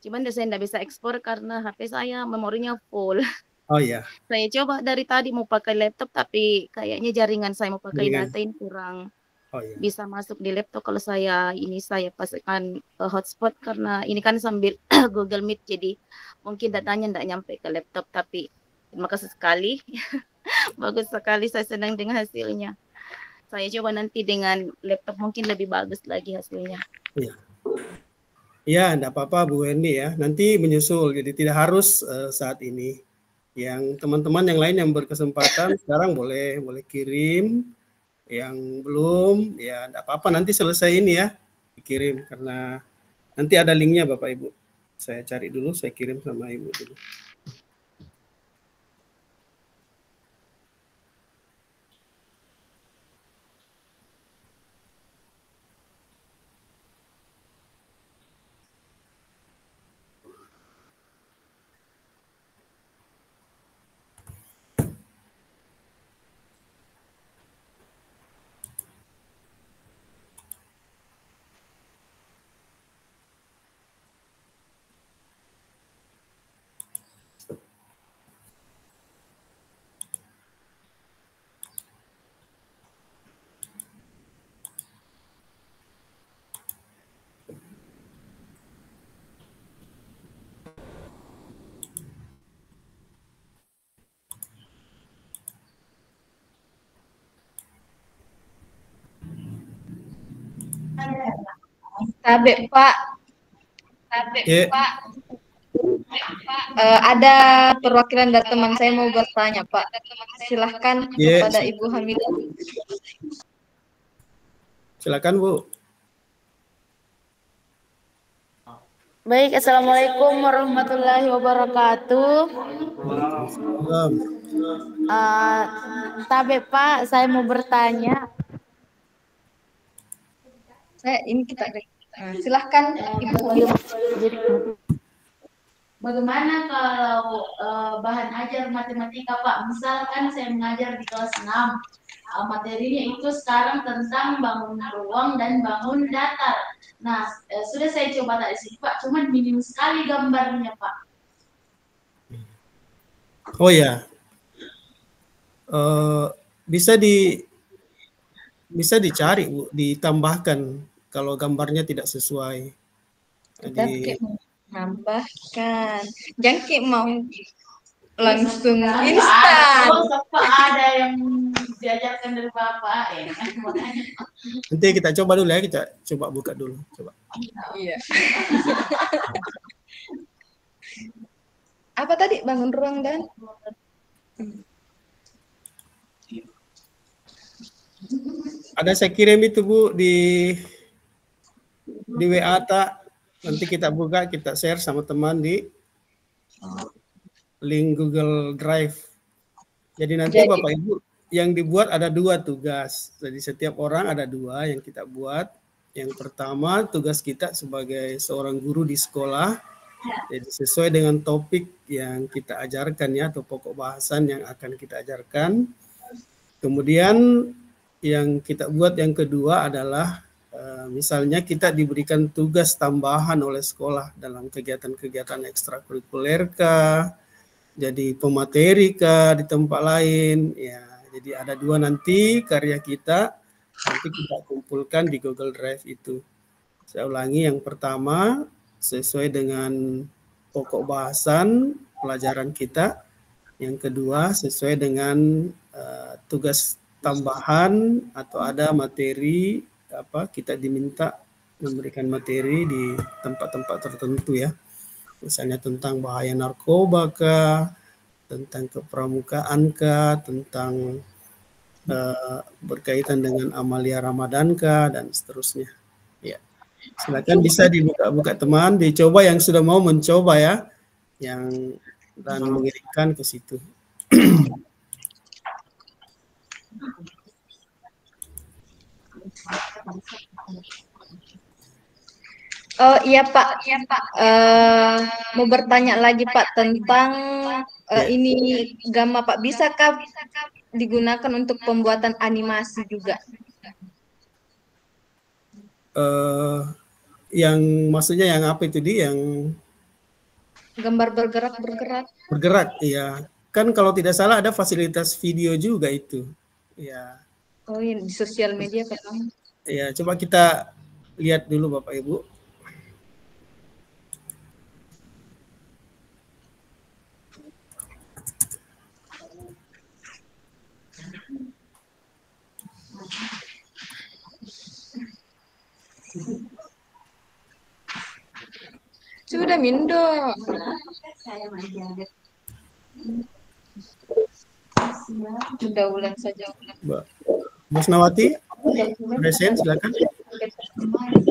Cuman saya tidak bisa ekspor karena HP saya memorinya full. Oh iya. Saya coba dari tadi mau pakai laptop tapi kayaknya jaringan saya mau pakai data ini kurang bisa masuk di laptop. Kalau saya pasangkan hotspot karena ini kan sambil Google Meet, jadi mungkin datanya tidak nyampe ke laptop. Tapi terima kasih sekali. Bagus sekali, saya senang dengan hasilnya. Saya coba nanti dengan laptop mungkin lebih bagus lagi hasilnya. Iya. Ya, enggak apa-apa Bu Wendy ya. Nanti menyusul, jadi tidak harus saat ini. Yang teman-teman yang lain yang berkesempatan sekarang boleh kirim. Yang belum, ya enggak apa-apa, nanti selesai ini ya dikirim karena nanti ada linknya Bapak Ibu. Saya cari dulu, saya kirim sama Ibu dulu. Tabek Pak. Ada perwakilan dari teman saya mau bertanya Pak. Silahkan kepada Ibu Hamidah. Silakan Bu. Baik, Assalamualaikum warahmatullahi wabarakatuh. Tabe Pak, saya mau bertanya. Silahkan Ibu. Bagaimana kalau bahan ajar matematika Pak? Misalkan saya mengajar di kelas 6, materinya itu sekarang tentang bangun ruang dan bangun datar. Nah, sudah saya coba tadi sih Pak, cuma minim sekali gambarnya Pak. Oh ya, bisa dicari Bu, ditambahkan kalau gambarnya tidak sesuai. Jadi nambahkan, jangkik mau. langsung Sekarang instan. ada yang diajarkan dari Bapak ya. Nanti kita coba dulu ya, kita coba buka dulu. Coba. Iya. Apa tadi bangun ruang dan Ada saya kirim itu Bu di WA tak. Nanti kita buka, kita share sama teman di link Google Drive. Jadi nanti Bapak Ibu yang dibuat ada 2 tugas. Jadi setiap orang ada 2 yang kita buat. Yang pertama tugas kita sebagai seorang guru di sekolah, jadi sesuai dengan topik yang kita ajarkan ya, atau pokok bahasan yang akan kita ajarkan. Kemudian yang kita buat yang kedua adalah misalnya kita diberikan tugas tambahan oleh sekolah dalam kegiatan-kegiatan ekstrakurikuler kah, jadi pemateri kah di tempat lain ya. Jadi ada 2 nanti karya kita, nanti kita kumpulkan di Google Drive itu. Saya ulangi, yang pertama sesuai dengan pokok bahasan pelajaran kita, yang kedua sesuai dengan tugas tambahan atau ada materi kita diminta memberikan materi di tempat-tempat tertentu ya, misalnya tentang bahaya narkoba kah, tentang kepramukaan kah, tentang berkaitan dengan amalia Ramadan kah, dan seterusnya ya. Silakan bisa dibuka-buka teman, dicoba yang sudah mau mencoba ya, yang dan mengirimkan ke situ. Oh iya Pak, mau bertanya lagi Pak tentang ini gamma Pak, bisakah digunakan untuk pembuatan animasi juga? Yang maksudnya yang apa itu yang gambar bergerak? Bergerak, iya. Kan kalau tidak salah ada fasilitas video juga itu. Ya. Oh iya, di sosial media Pak. Ya, coba kita lihat dulu Bapak Ibu. Sudah Mindo. Sudah ulang saja. Mbak Musnawati, present, silakan.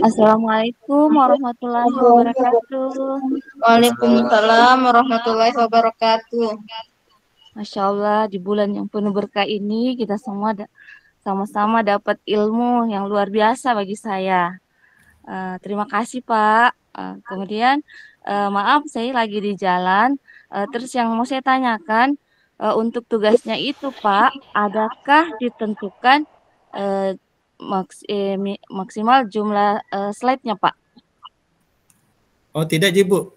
Assalamualaikum warahmatullahi wabarakatuh. Waalaikumsalam warahmatullahi wabarakatuh. Masya Allah, di bulan yang penuh berkah ini kita semua sama-sama dapat ilmu yang luar biasa bagi saya. Terima kasih Pak. Kemudian maaf saya lagi di jalan. Terus yang mau saya tanyakan untuk tugasnya itu Pak, adakah ditentukan maksimal jumlah slide-nya Pak? Oh tidak Bu,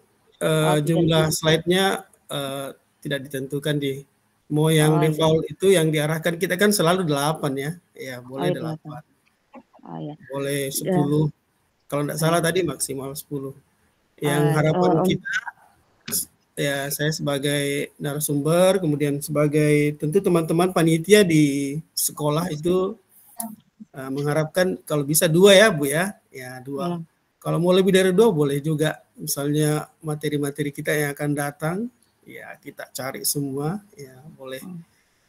jumlah Tidak. slide-nya tidak ditentukan mau yang default itu yang diarahkan kita kan selalu 8 ya. Ya boleh 8. Ya. Boleh 10. Kalau tidak salah tadi maksimal 10. Yang harapan kita ya, saya sebagai narasumber, kemudian sebagai tentu teman-teman panitia di sekolah itu mengharapkan kalau bisa 2 ya Bu ya. Ya 2. Kalau mau lebih dari 2 boleh juga. Misalnya materi-materi kita yang akan datang, ya kita cari semua, ya boleh.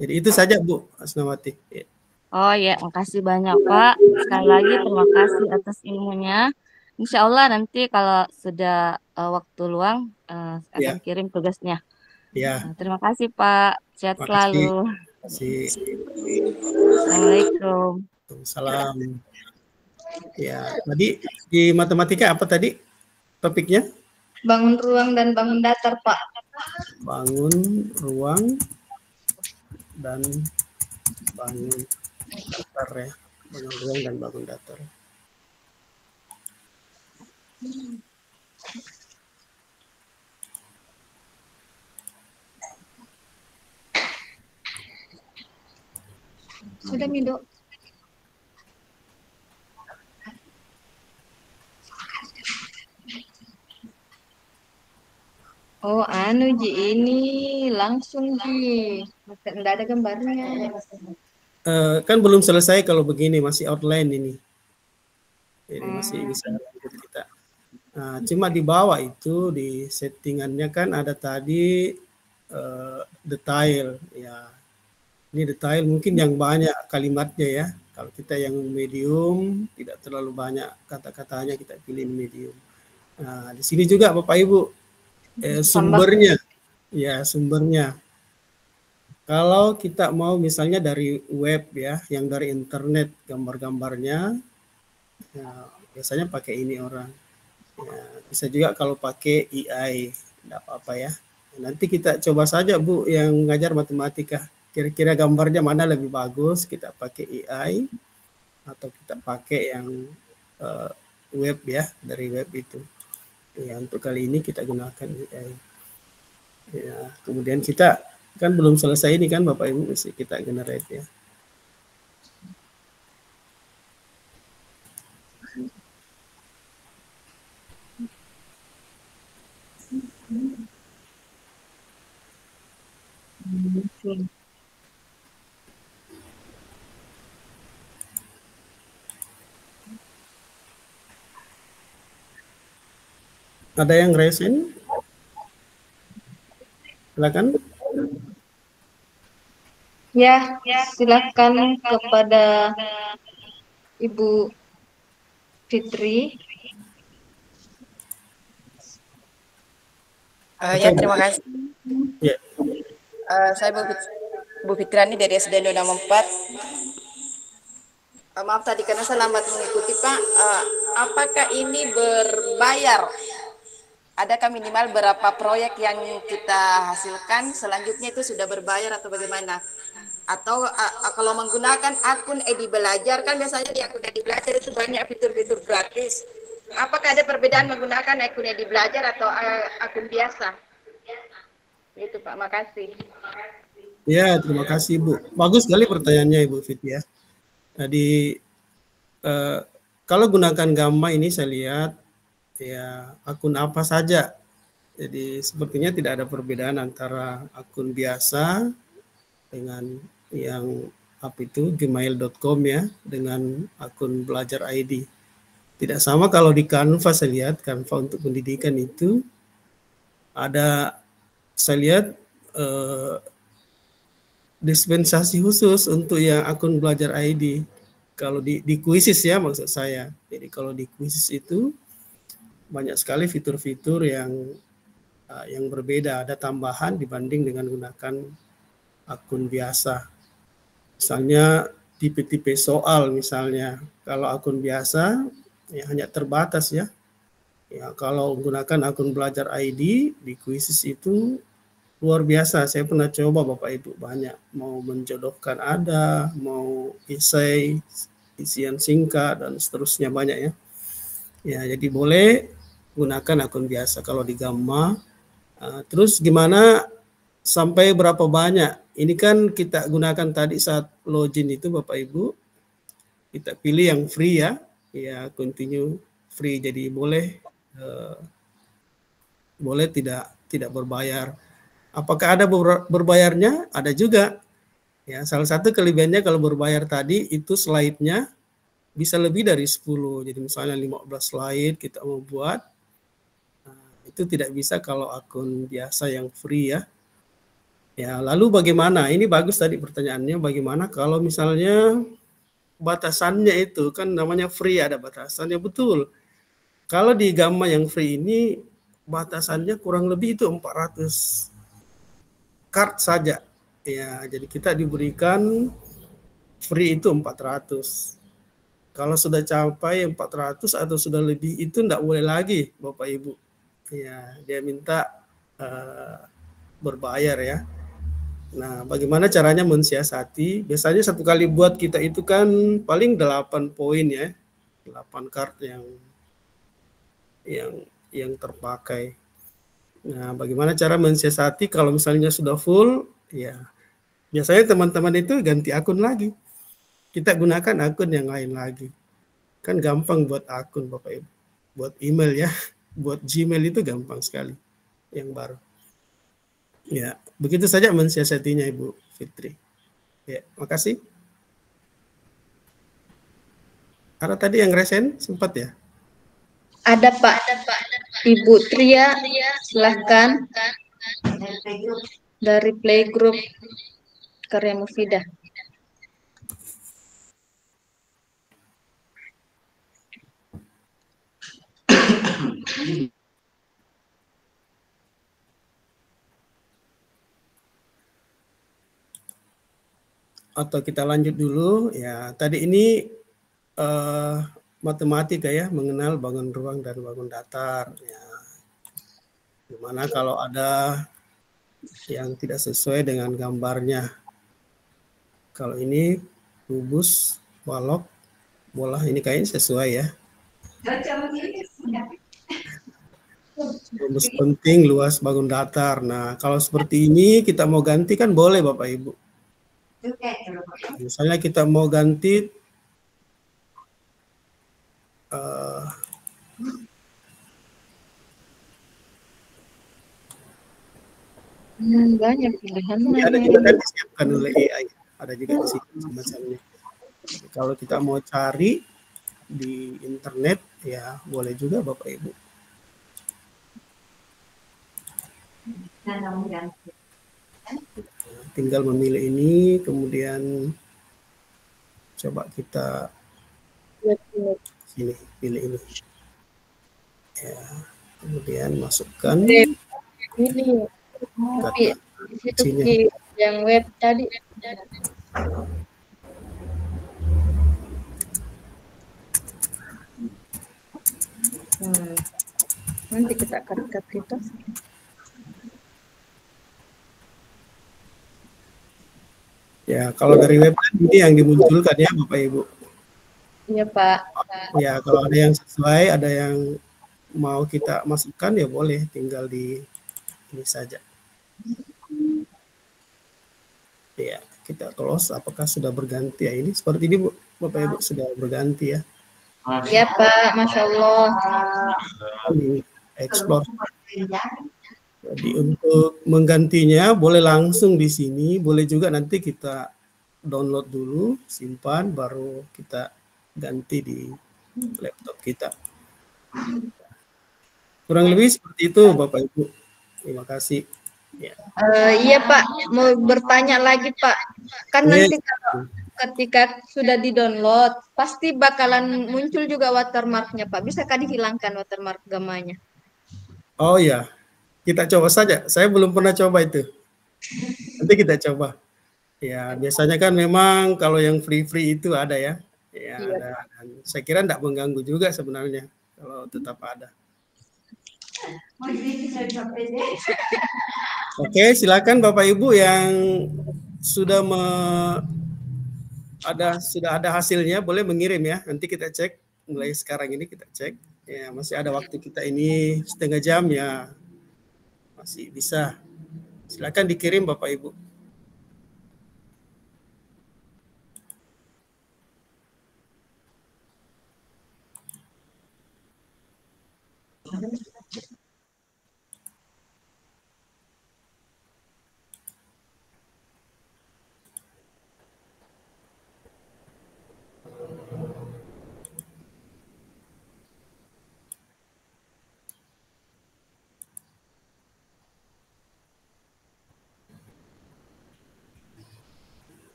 Jadi itu saja Bu Asnawati. Ya. Oh ya, makasih banyak Pak. Sekali lagi terima kasih atas ilmunya. Insya Allah nanti kalau sudah waktu luang akan kirim tugasnya. Ya. Terima kasih Pak. Sehat selalu. Terima kasih. Assalamualaikum. Salam. Ya, tadi di matematika apa tadi topiknya? Bangun ruang dan bangun datar Pak. Bangun ruang dan bangun datar ya. Bangun ruang dan bangun datar. Sudah Mindo. Oh, anu Ji, ini langsung Ji. Enggak ada gambarnya. Kan belum selesai kalau begini, masih outline ini. Jadi masih bisa lanjut kita. Nah, cuma di bawah itu di settingannya kan ada tadi detail ya. Ini detail mungkin yang banyak kalimatnya ya. Kalau kita yang medium tidak terlalu banyak kata-katanya, kita pilih medium. Nah, di sini juga Bapak Ibu sumbernya. Ya, sumbernya. Kalau kita mau misalnya dari web ya, yang dari internet gambar-gambarnya, ya, biasanya pakai ini orang. Ya, bisa juga kalau pakai AI, tidak apa-apa ya. Nanti kita coba saja Bu yang ngajar matematika. Kira-kira gambarnya mana lebih bagus, kita pakai AI atau kita pakai yang web ya, dari web itu. Ya, untuk kali ini kita gunakan AI. Ya, kemudian kita kan belum selesai ini kan Bapak Ibu, mesti kita generate ya. Ada yang resen? Silakan. Ya, silakan kepada Ibu Fitri. Ya, terima kasih. Ya. Saya Bu Fitriani dari SD 264. Maaf tadi karena saya lambat mengikuti Pak. Apakah ini berbayar? Adakah minimal berapa proyek yang kita hasilkan selanjutnya itu sudah berbayar atau bagaimana? Atau kalau menggunakan akun Edi Belajar, kan biasanya di akun Edi Belajar itu banyak fitur-fitur gratis. Apakah ada perbedaan menggunakan akun Edi Belajar atau akun biasa? Itu Pak, makasih. Ya, terima kasih Bu. Bagus sekali pertanyaannya Ibu Fit ya. Tadi kalau gunakan Gamma ini saya lihat ya akun apa saja. Jadi sepertinya tidak ada perbedaan antara akun biasa dengan yang apa itu gmail.com ya dengan akun belajar ID. Tidak sama kalau di Canva saya lihat, Canva untuk pendidikan itu ada saya lihat dispensasi khusus untuk yang akun belajar ID. Kalau di Quizzes ya maksud saya. Jadi kalau di Quizzes itu banyak sekali fitur-fitur yang berbeda, ada tambahan dibanding dengan gunakan akun biasa. Misalnya tipe-tipe soal misalnya. Kalau akun biasa ya hanya terbatas ya. Ya kalau gunakan akun belajar ID di Quizzes itu luar biasa. Saya pernah coba Bapak Ibu banyak. Mau menjodohkan ada, mau esai, isian singkat dan seterusnya banyak ya. Ya jadi boleh gunakan akun biasa kalau di Gamma. Terus gimana sampai berapa banyak? Ini kan kita gunakan tadi saat login itu Bapak Ibu. Kita pilih yang free ya. Ya continue free, jadi boleh tidak berbayar. Apakah ada berbayarnya? Ada juga. Ya, salah satu kelebihannya kalau berbayar tadi itu slide-nya bisa lebih dari 10. Jadi misalnya 15 slide kita mau buat. Itu tidak bisa kalau akun biasa yang free ya. Ya, lalu bagaimana? Ini bagus tadi pertanyaannya, bagaimana kalau misalnya batasannya itu kan namanya free, ada batasannya, betul. Kalau di Gamma yang free ini batasannya kurang lebih itu 400 card saja. Ya, jadi kita diberikan free itu 400. Kalau sudah capai 400 atau sudah lebih itu enggak boleh lagi Bapak Ibu. Ya, dia minta berbayar ya. Nah, bagaimana caranya mensiasati? Biasanya satu kali buat kita itu kan paling 8 poin ya. 8 card yang terpakai. Nah, bagaimana cara mensiasati kalau misalnya sudah full? Ya, biasanya teman-teman itu ganti akun lagi. Kita gunakan akun yang lain lagi. Kan gampang buat akun Bapak Ibu. Buat email ya. Buat Gmail itu gampang sekali yang baru. Ya, begitu saja mensiasatinya Ibu Fitri. Ya, makasih. Ada tadi yang resen sempat ya? Ada Pak, Ibu Tria, silahkan dari Playgroup Karya Mufidah. Atau kita lanjut dulu ya. Tadi ini matematika ya, mengenal bangun ruang dan bangun datar. Ya. Gimana kalau ada yang tidak sesuai dengan gambarnya? Kalau ini kubus, balok, bola, ini kayaknya sesuai ya. Rumus penting, luas, bangun datar. Nah, kalau seperti ini kita mau ganti kan boleh Bapak Ibu. Misalnya kita mau ganti Banyak pilihan. ini ada juga kan disiapkan oleh AI. Ada juga di sini semacamnya. Jadi kalau kita mau cari di internet ya boleh juga Bapak Ibu. Tinggal memilih ini, kemudian coba kita sini pilih ini. Ya, kemudian masukkan Ini tapi kata itu kuncinya. yang web tadi. Nanti kita cut itu. Ya, kalau dari web ini yang dimunculkan ya Bapak Ibu. Iya Pak. Ya, kalau ada yang sesuai, ada yang mau kita masukkan ya boleh, tinggal di ini saja. Ya, kita close. Apakah sudah berganti ya ini? Seperti ini Bu, Bapak Ibu sudah berganti ya. Iya Pak, Masya Allah. Ini explore. Jadi untuk menggantinya boleh langsung di sini, boleh juga nanti kita download dulu, simpan, baru kita ganti di laptop kita. Kurang lebih seperti itu Bapak Ibu. Terima kasih. Ya. Iya Pak, mau bertanya lagi Pak. Kan Ini, nanti kalau ketika sudah di-download, pasti bakalan muncul juga watermark-nya Pak. Bisakah dihilangkan watermark gamanya? oh ya, kita coba saja. Saya belum pernah coba itu. Nanti kita coba. Ya, biasanya kan memang kalau yang free-free itu ada ya. Ya, Iya. ada. Dan saya kira tidak mengganggu juga sebenarnya kalau tetap ada. Oke, silakan Bapak Ibu yang sudah sudah ada hasilnya boleh mengirim ya. Nanti kita cek mulai sekarang ini kita cek. Ya, masih ada waktu kita ini setengah jam ya. Masih bisa. Silakan dikirim Bapak Ibu.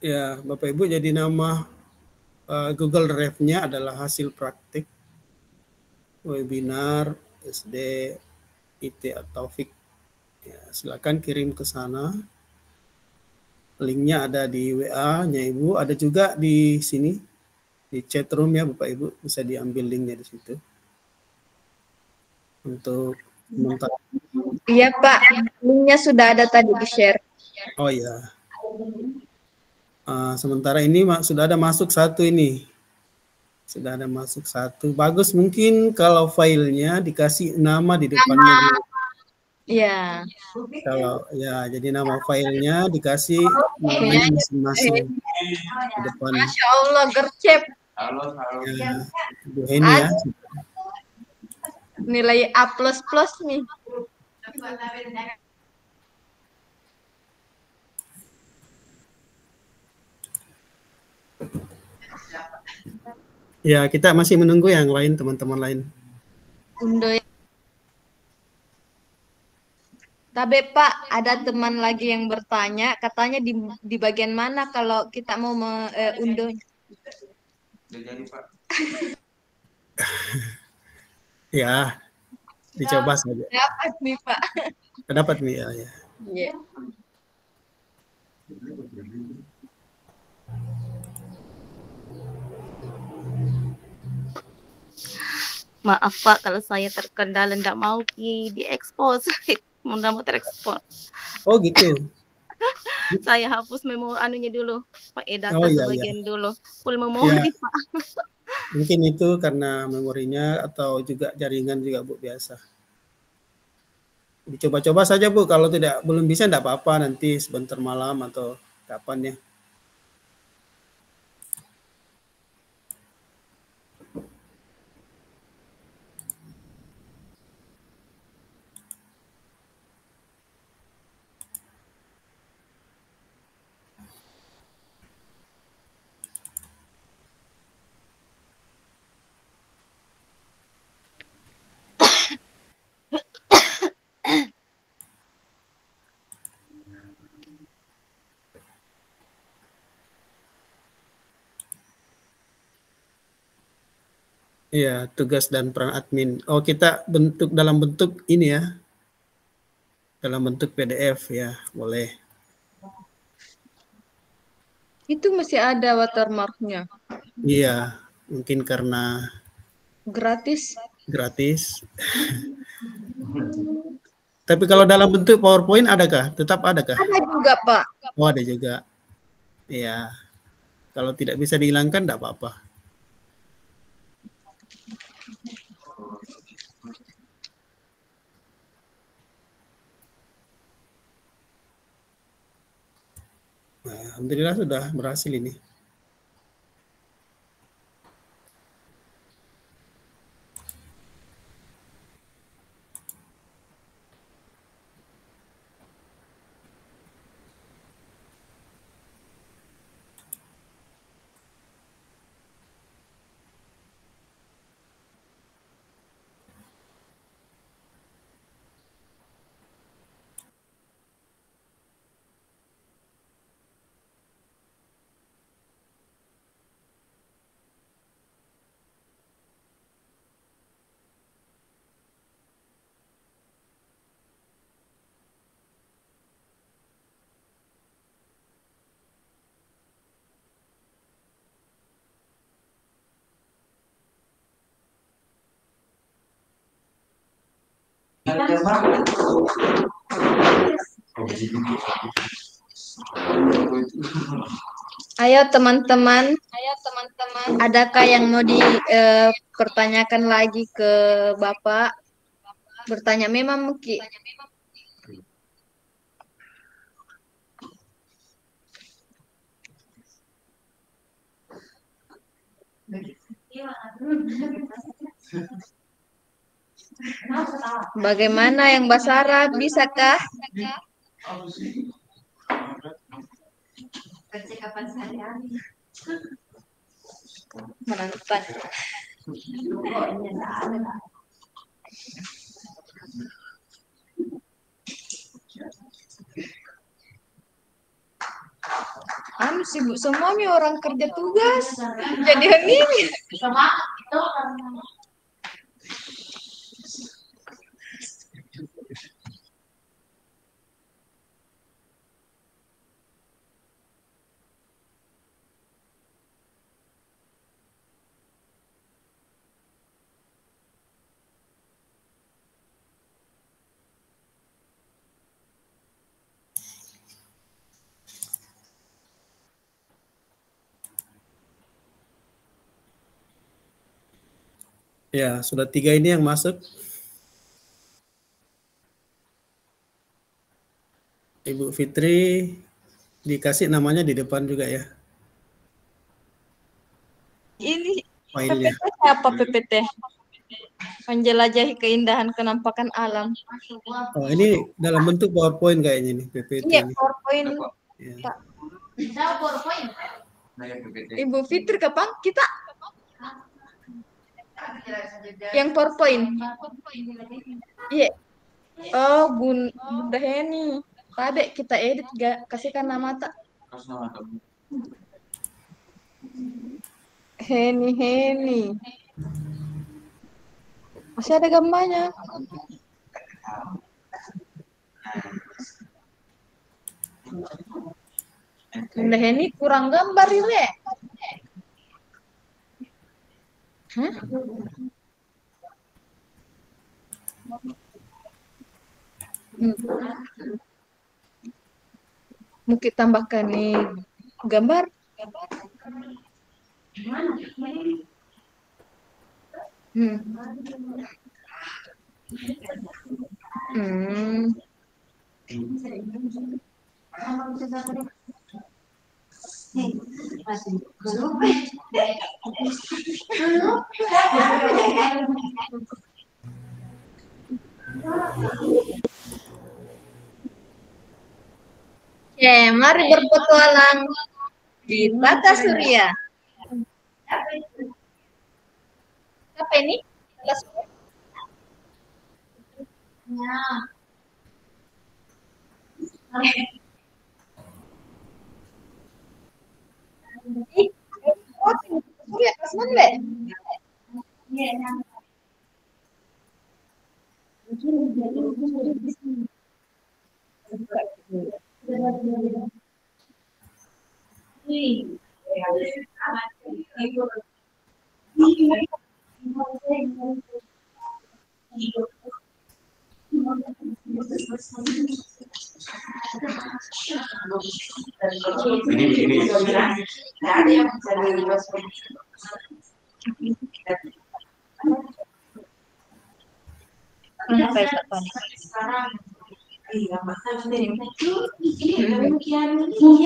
Ya, Bapak Ibu, jadi nama Google Drive-nya adalah hasil praktik webinar SD IT atau FIK. Ya, silakan kirim ke sana. Linknya ada di WA-nya Ibu, ada juga di sini di chat room ya Bapak Ibu, bisa diambil linknya di situ. Untuk sementara. Iya Pak, linknya sudah ada tadi di-share. Oh ya. Sementara ini sudah ada masuk satu ini. Sudah ada masuk satu. Bagus, mungkin kalau filenya dikasih nama di depannya. Iya. Kalau ya, jadi nama filenya dikasih namanya masing-masing di depan. Masya Allah, gercep. Ya, Bu Heni ya. Nilai A++ nih. Ya, kita masih menunggu yang lain, teman-teman lain. Undo. Tapi Pak, ada teman lagi yang bertanya, katanya di bagian mana kalau kita mau unduhnya? Ya, dicoba saja. Dapat nih Pak. Dapat nih ya. Ya. Iya. Maaf Pak kalau saya terkendala tidak mau diekspos. Mudah mau terekspos. Oh gitu. Saya hapus memo anunya dulu, Pak data iya, sebagian dulu. Full memori Pak. Mungkin itu karena memorinya atau juga jaringan juga Bu biasa. Dicoba-coba saja Bu, kalau belum bisa enggak apa-apa, nanti sebentar malam atau kapan ya. Iya, tugas dan peran admin. Oh, kita dalam bentuk ini ya. Dalam bentuk PDF ya, boleh. Itu masih ada watermarknya. Iya, mungkin karena Gratis. Tapi kalau dalam bentuk PowerPoint adakah? Tetap adakah? Ada juga Pak. Oh, ada juga. Iya. Kalau tidak bisa dihilangkan enggak apa-apa. Nah, alhamdulillah sudah berhasil ini. Ayo teman-teman, adakah yang mau dipertanyakan lagi ke Bapak? Bertanya memang mungkin. Bagaimana yang Basara, bisakah? Percakapan sehari-hari. Menonton. sibuk semuanya orang kerja tugas. Jadi ini Sama itu karena Ya, sudah 3 ini yang masuk. Ibu Fitri dikasih namanya di depan juga ya, ini filenya. PPT apa PPT? Menjelajahi keindahan kenampakan alam. Oh, ini dalam bentuk PowerPoint kayaknya nih, PPT Iya, ini. PowerPoint. Ya. Pak. bisa PowerPoint. Ibu Fitri kapan kita? Yang PowerPoint. Iya. Oh, Bunda Heni. Tadi kita edit gak kasihkan nama tak? Heni. Masih ada gambarnya. Bunda Heni kurang gambar ini. Hah? Mungkin tambahkan nih gambar. Hmm. Hmm. Oke, mari berpetualang di Tata Surya. Apa ini? Kelas Surya kelas mana,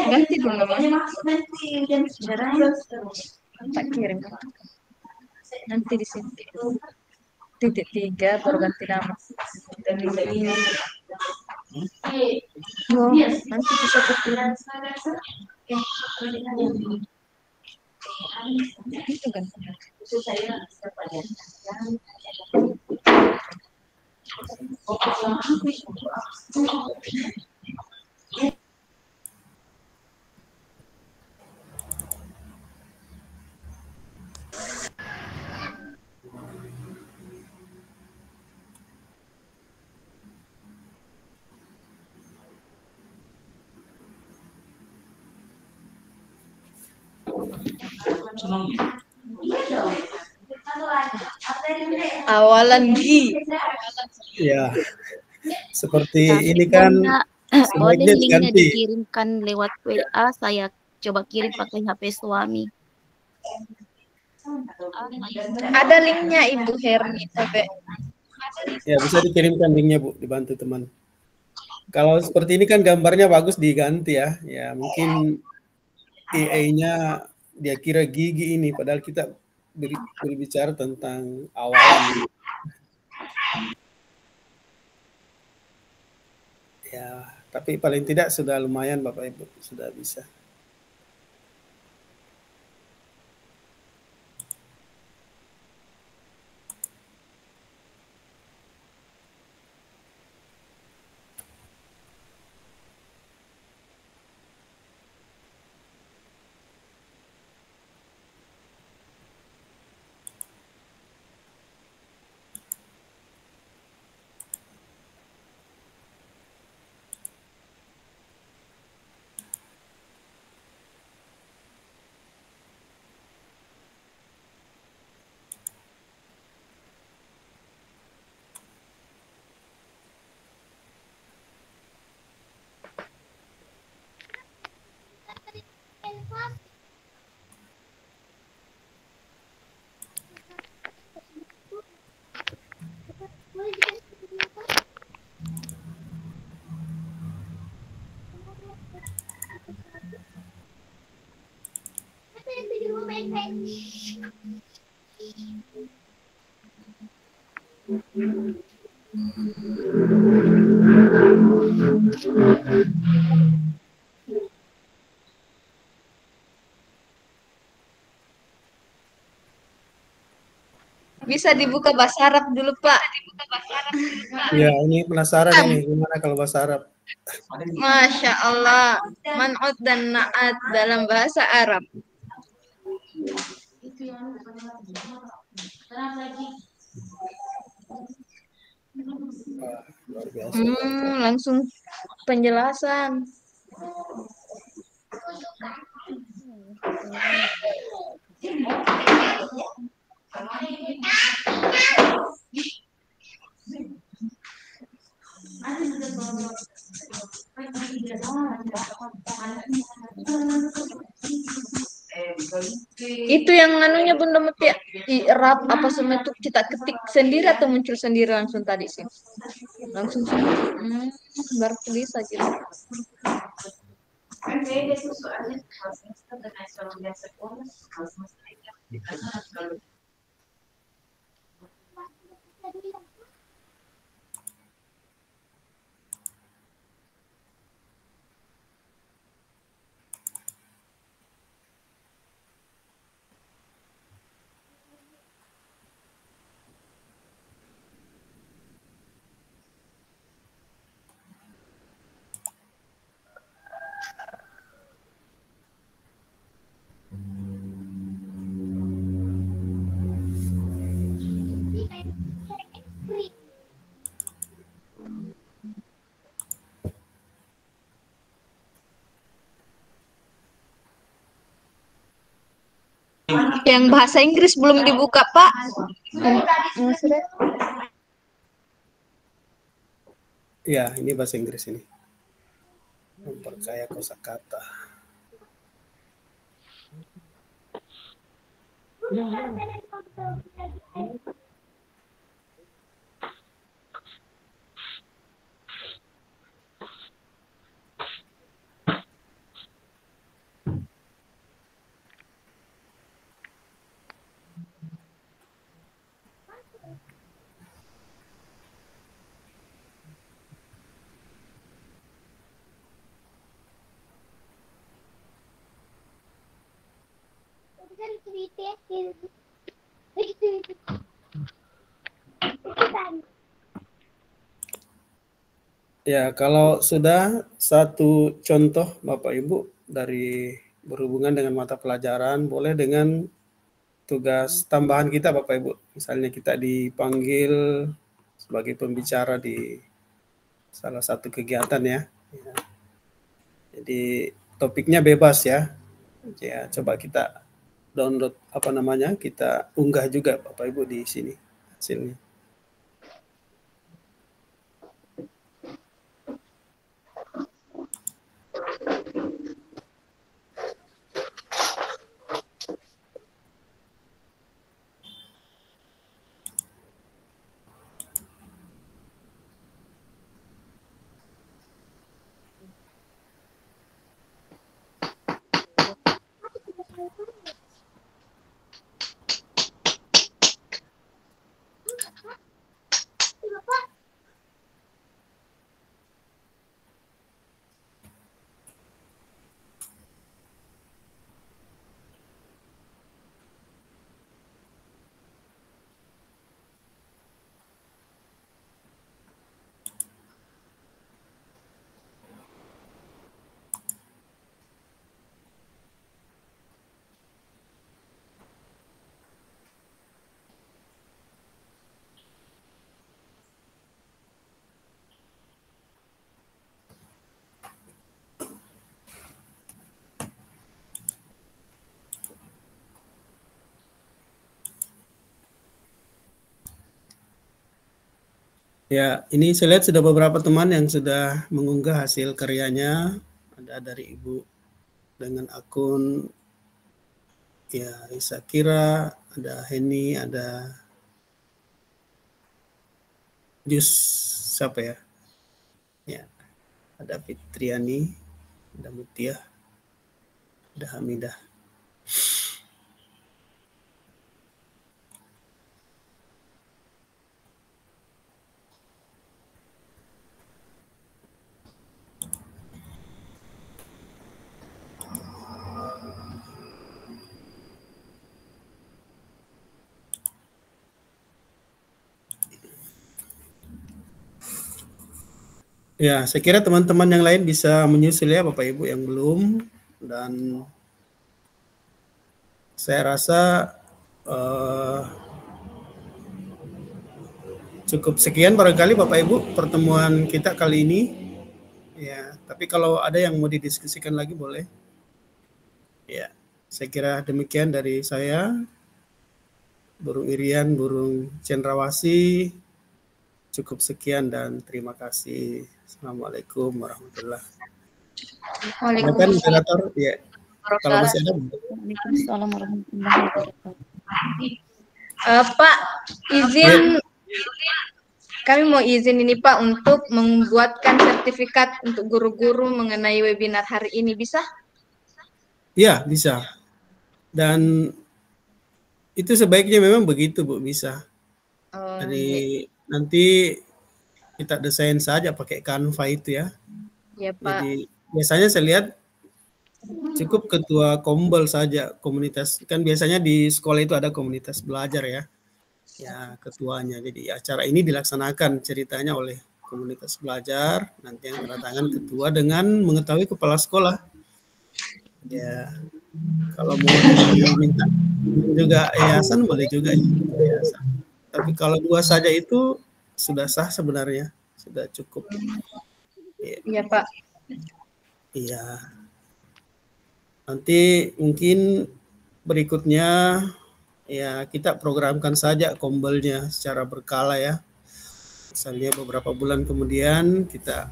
Ganti dulu Mas. Tak kirim. Nanti di sini. Titik 3 baru ganti nama. Oh, nanti bisa kepikiran. Itu kan. Awalan G. Ya, seperti ini kan boleh sebaiknya linknya diganti. dikirimkan lewat WA, saya coba kirim pakai HP suami. Ada linknya Ibu Herni sampai. Ya, bisa dikirimkan linknya Bu, dibantu teman. Kalau seperti ini kan gambarnya bagus diganti ya. Ya, mungkin AI-nya dia kira gigi ini, padahal kita berbicara tentang awalan. Ya, tapi paling tidak sudah lumayan Bapak Ibu, sudah bisa. Bisa dibuka bahasa Arab dulu, Pak. Ya, ini penasaran ini gimana kalau bahasa Arab. Masya Allah, man'ud dan na'at dalam bahasa Arab. Luar biasa. Langsung penjelasan. Itu yang anunya Bunda Mutia, i'rab apa semua itu kita ketik sendiri atau muncul sendiri langsung tadi sih? Langsung sendiri. Berarti bisa gitu. Yang bahasa Inggris belum dibuka, Pak. Ya, ini bahasa Inggris ini. Memperkaya kosakata. Ya, kalau sudah satu contoh Bapak Ibu dari berhubungan dengan mata pelajaran, boleh dengan tugas tambahan kita Bapak Ibu. Misalnya kita dipanggil sebagai pembicara di salah satu kegiatan ya. Jadi topiknya bebas ya. Ya, coba kita download kita unggah juga Bapak Ibu di sini hasilnya. Ya, ini saya lihat sudah beberapa teman yang sudah mengunggah hasil karyanya. Ada dari Ibu dengan akun ya Isakira, ada Heni, ada Jus, siapa ya? Ya, ada Fitriani, ada Mutia, ada Hamidah. Ya, saya kira teman-teman yang lain bisa menyusul ya Bapak Ibu yang belum, dan saya rasa cukup sekian barangkali Bapak Ibu pertemuan kita kali ini. Ya, tapi kalau ada yang mau didiskusikan lagi boleh. Ya, saya kira demikian dari saya. Burung Irian, Burung Cendrawasih. Cukup sekian dan terima kasih. Assalamualaikum warahmatullahi wabarakatuh. Waalaikumsalam. Ya, kalau masih ada. Waalaikumsalam warahmatullahi wabarakatuh. Pak, izin kami mau izin ini Pak untuk membuatkan sertifikat untuk guru-guru mengenai webinar hari ini, bisa? Ya, bisa. Dan itu sebaiknya memang begitu Bu, bisa. Jadi nanti kita desain saja pakai Canva itu ya. Ya Pak. Jadi biasanya saya lihat cukup ketua kombel saja, komunitas. Kan biasanya di sekolah itu ada komunitas belajar ya. Ya, ketuanya. Jadi acara ini dilaksanakan ceritanya oleh komunitas belajar, nanti yang tanda tangan ketua dengan mengetahui kepala sekolah. Ya, kalau mau minta juga yayasan boleh juga yayasan. Tapi kalau dua saja itu sudah sah sebenarnya, sudah cukup. Iya Pak. Iya. Nanti mungkin berikutnya ya kita programkan saja kombelnya secara berkala ya. Misalnya beberapa bulan kemudian kita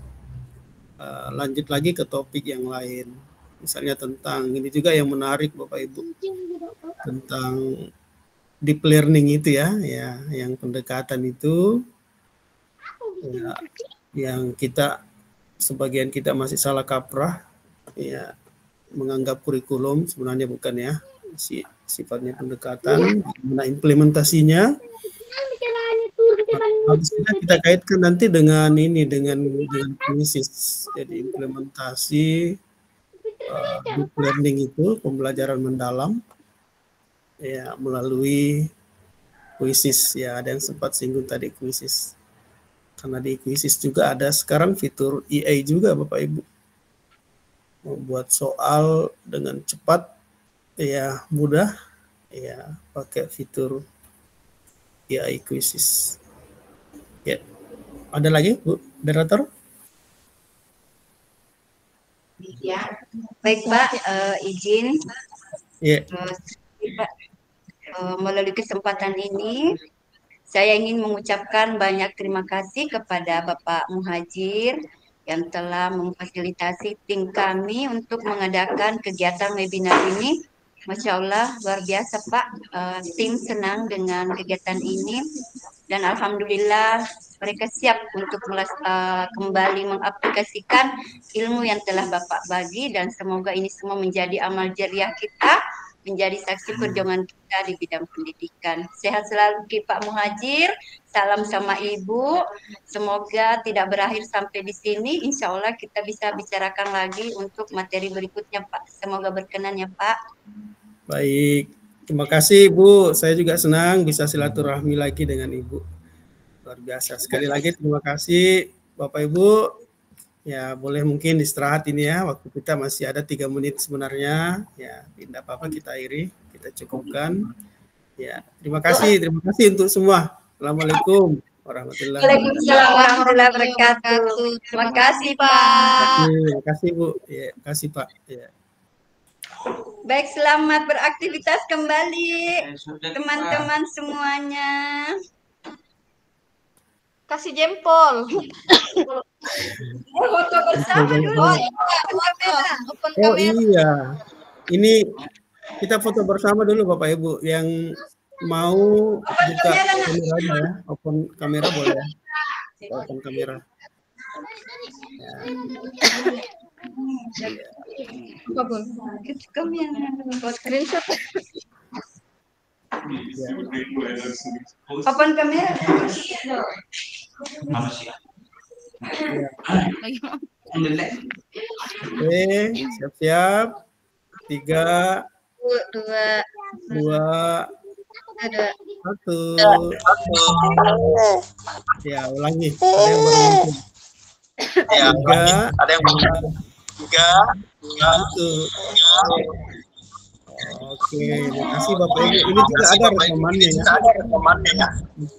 lanjut lagi ke topik yang lain. Misalnya tentang ini juga yang menarik Bapak Ibu. Tentang deep learning itu ya, yang pendekatan itu ya, yang kita sebagian kita masih salah kaprah ya, menganggap kurikulum sebenarnya bukan ya. Sifatnya pendekatan, bagaimana implementasinya. Habisnya kita kaitkan nanti dengan ini, dengan krisis. Jadi implementasi deep learning itu pembelajaran mendalam ya melalui kuisis ya, ada yang sempat singgung tadi kuisis. Karena di kuisis juga ada sekarang fitur AI juga Bapak Ibu. Membuat soal dengan cepat ya, mudah ya, pakai fitur AI kuisis. Ya, ada lagi Bu moderator? Ya, baik Pak, izin. Ya. Pak, melalui kesempatan ini saya ingin mengucapkan banyak terima kasih kepada Bapak Muhajir yang telah memfasilitasi tim kami untuk mengadakan kegiatan webinar ini. Masya Allah, luar biasa Pak. Tim senang dengan kegiatan ini dan Alhamdulillah mereka siap untuk kembali mengaplikasikan ilmu yang telah Bapak bagi, dan semoga ini semua menjadi amal jariah kita, menjadi saksi perjuangan kita di bidang pendidikan. Sehat selalu Pak Muhajir, salam sama Ibu. Semoga tidak berakhir sampai di sini. Insya Allah kita bisa bicarakan lagi untuk materi berikutnya Pak. Semoga berkenan ya Pak. Baik, terima kasih Bu. Saya juga senang bisa silaturahmi lagi dengan Ibu. Luar biasa. Sekali lagi terima kasih Bapak Ibu. Ya, boleh mungkin istirahat ini ya. Waktu kita masih ada 3 menit sebenarnya. Ya, tidak apa-apa kita akhiri, kita cukupkan. Ya, terima kasih untuk semua. Assalamualaikum warahmatullahi wabarakatuh. Waalaikumsalam warahmatullahi wabarakatuh. Terima kasih Pak. Terima kasih Bu. Ya, terima kasih Pak. Ya. Baik, selamat beraktivitas kembali teman-teman semuanya. Kasih jempol. Foto bersama dulu. Oh, open Oh kamera. iya, ini kita foto bersama dulu Bapak Ibu yang mau buka kameranya ya, open kamera boleh ya, open kamera. Apa, Bun? Kami yang screenshot. Open kamera. Oke, siap-siap. 3, 2, 1. Ya, ulangi. Ada yang baru muncul. 3, ada yang 1. Oke, terima kasih Bapak Ibu. Ini juga ada rekamannya ya.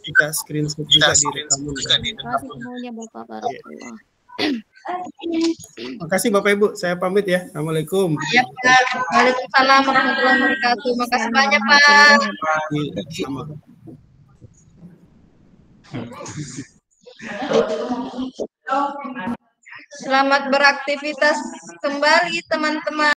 Kita screenshot juga di rekaman. Terima kasih semuanya Bapak Barakallah. Terima kasih Bapak Ibu. Saya pamit ya. Assalamualaikum. Ya, Pak. Waalaikumsalam warahmatullahi wabarakatuh. Makasih banyak, Pak. Sama. Selamat beraktivitas kembali, teman-teman.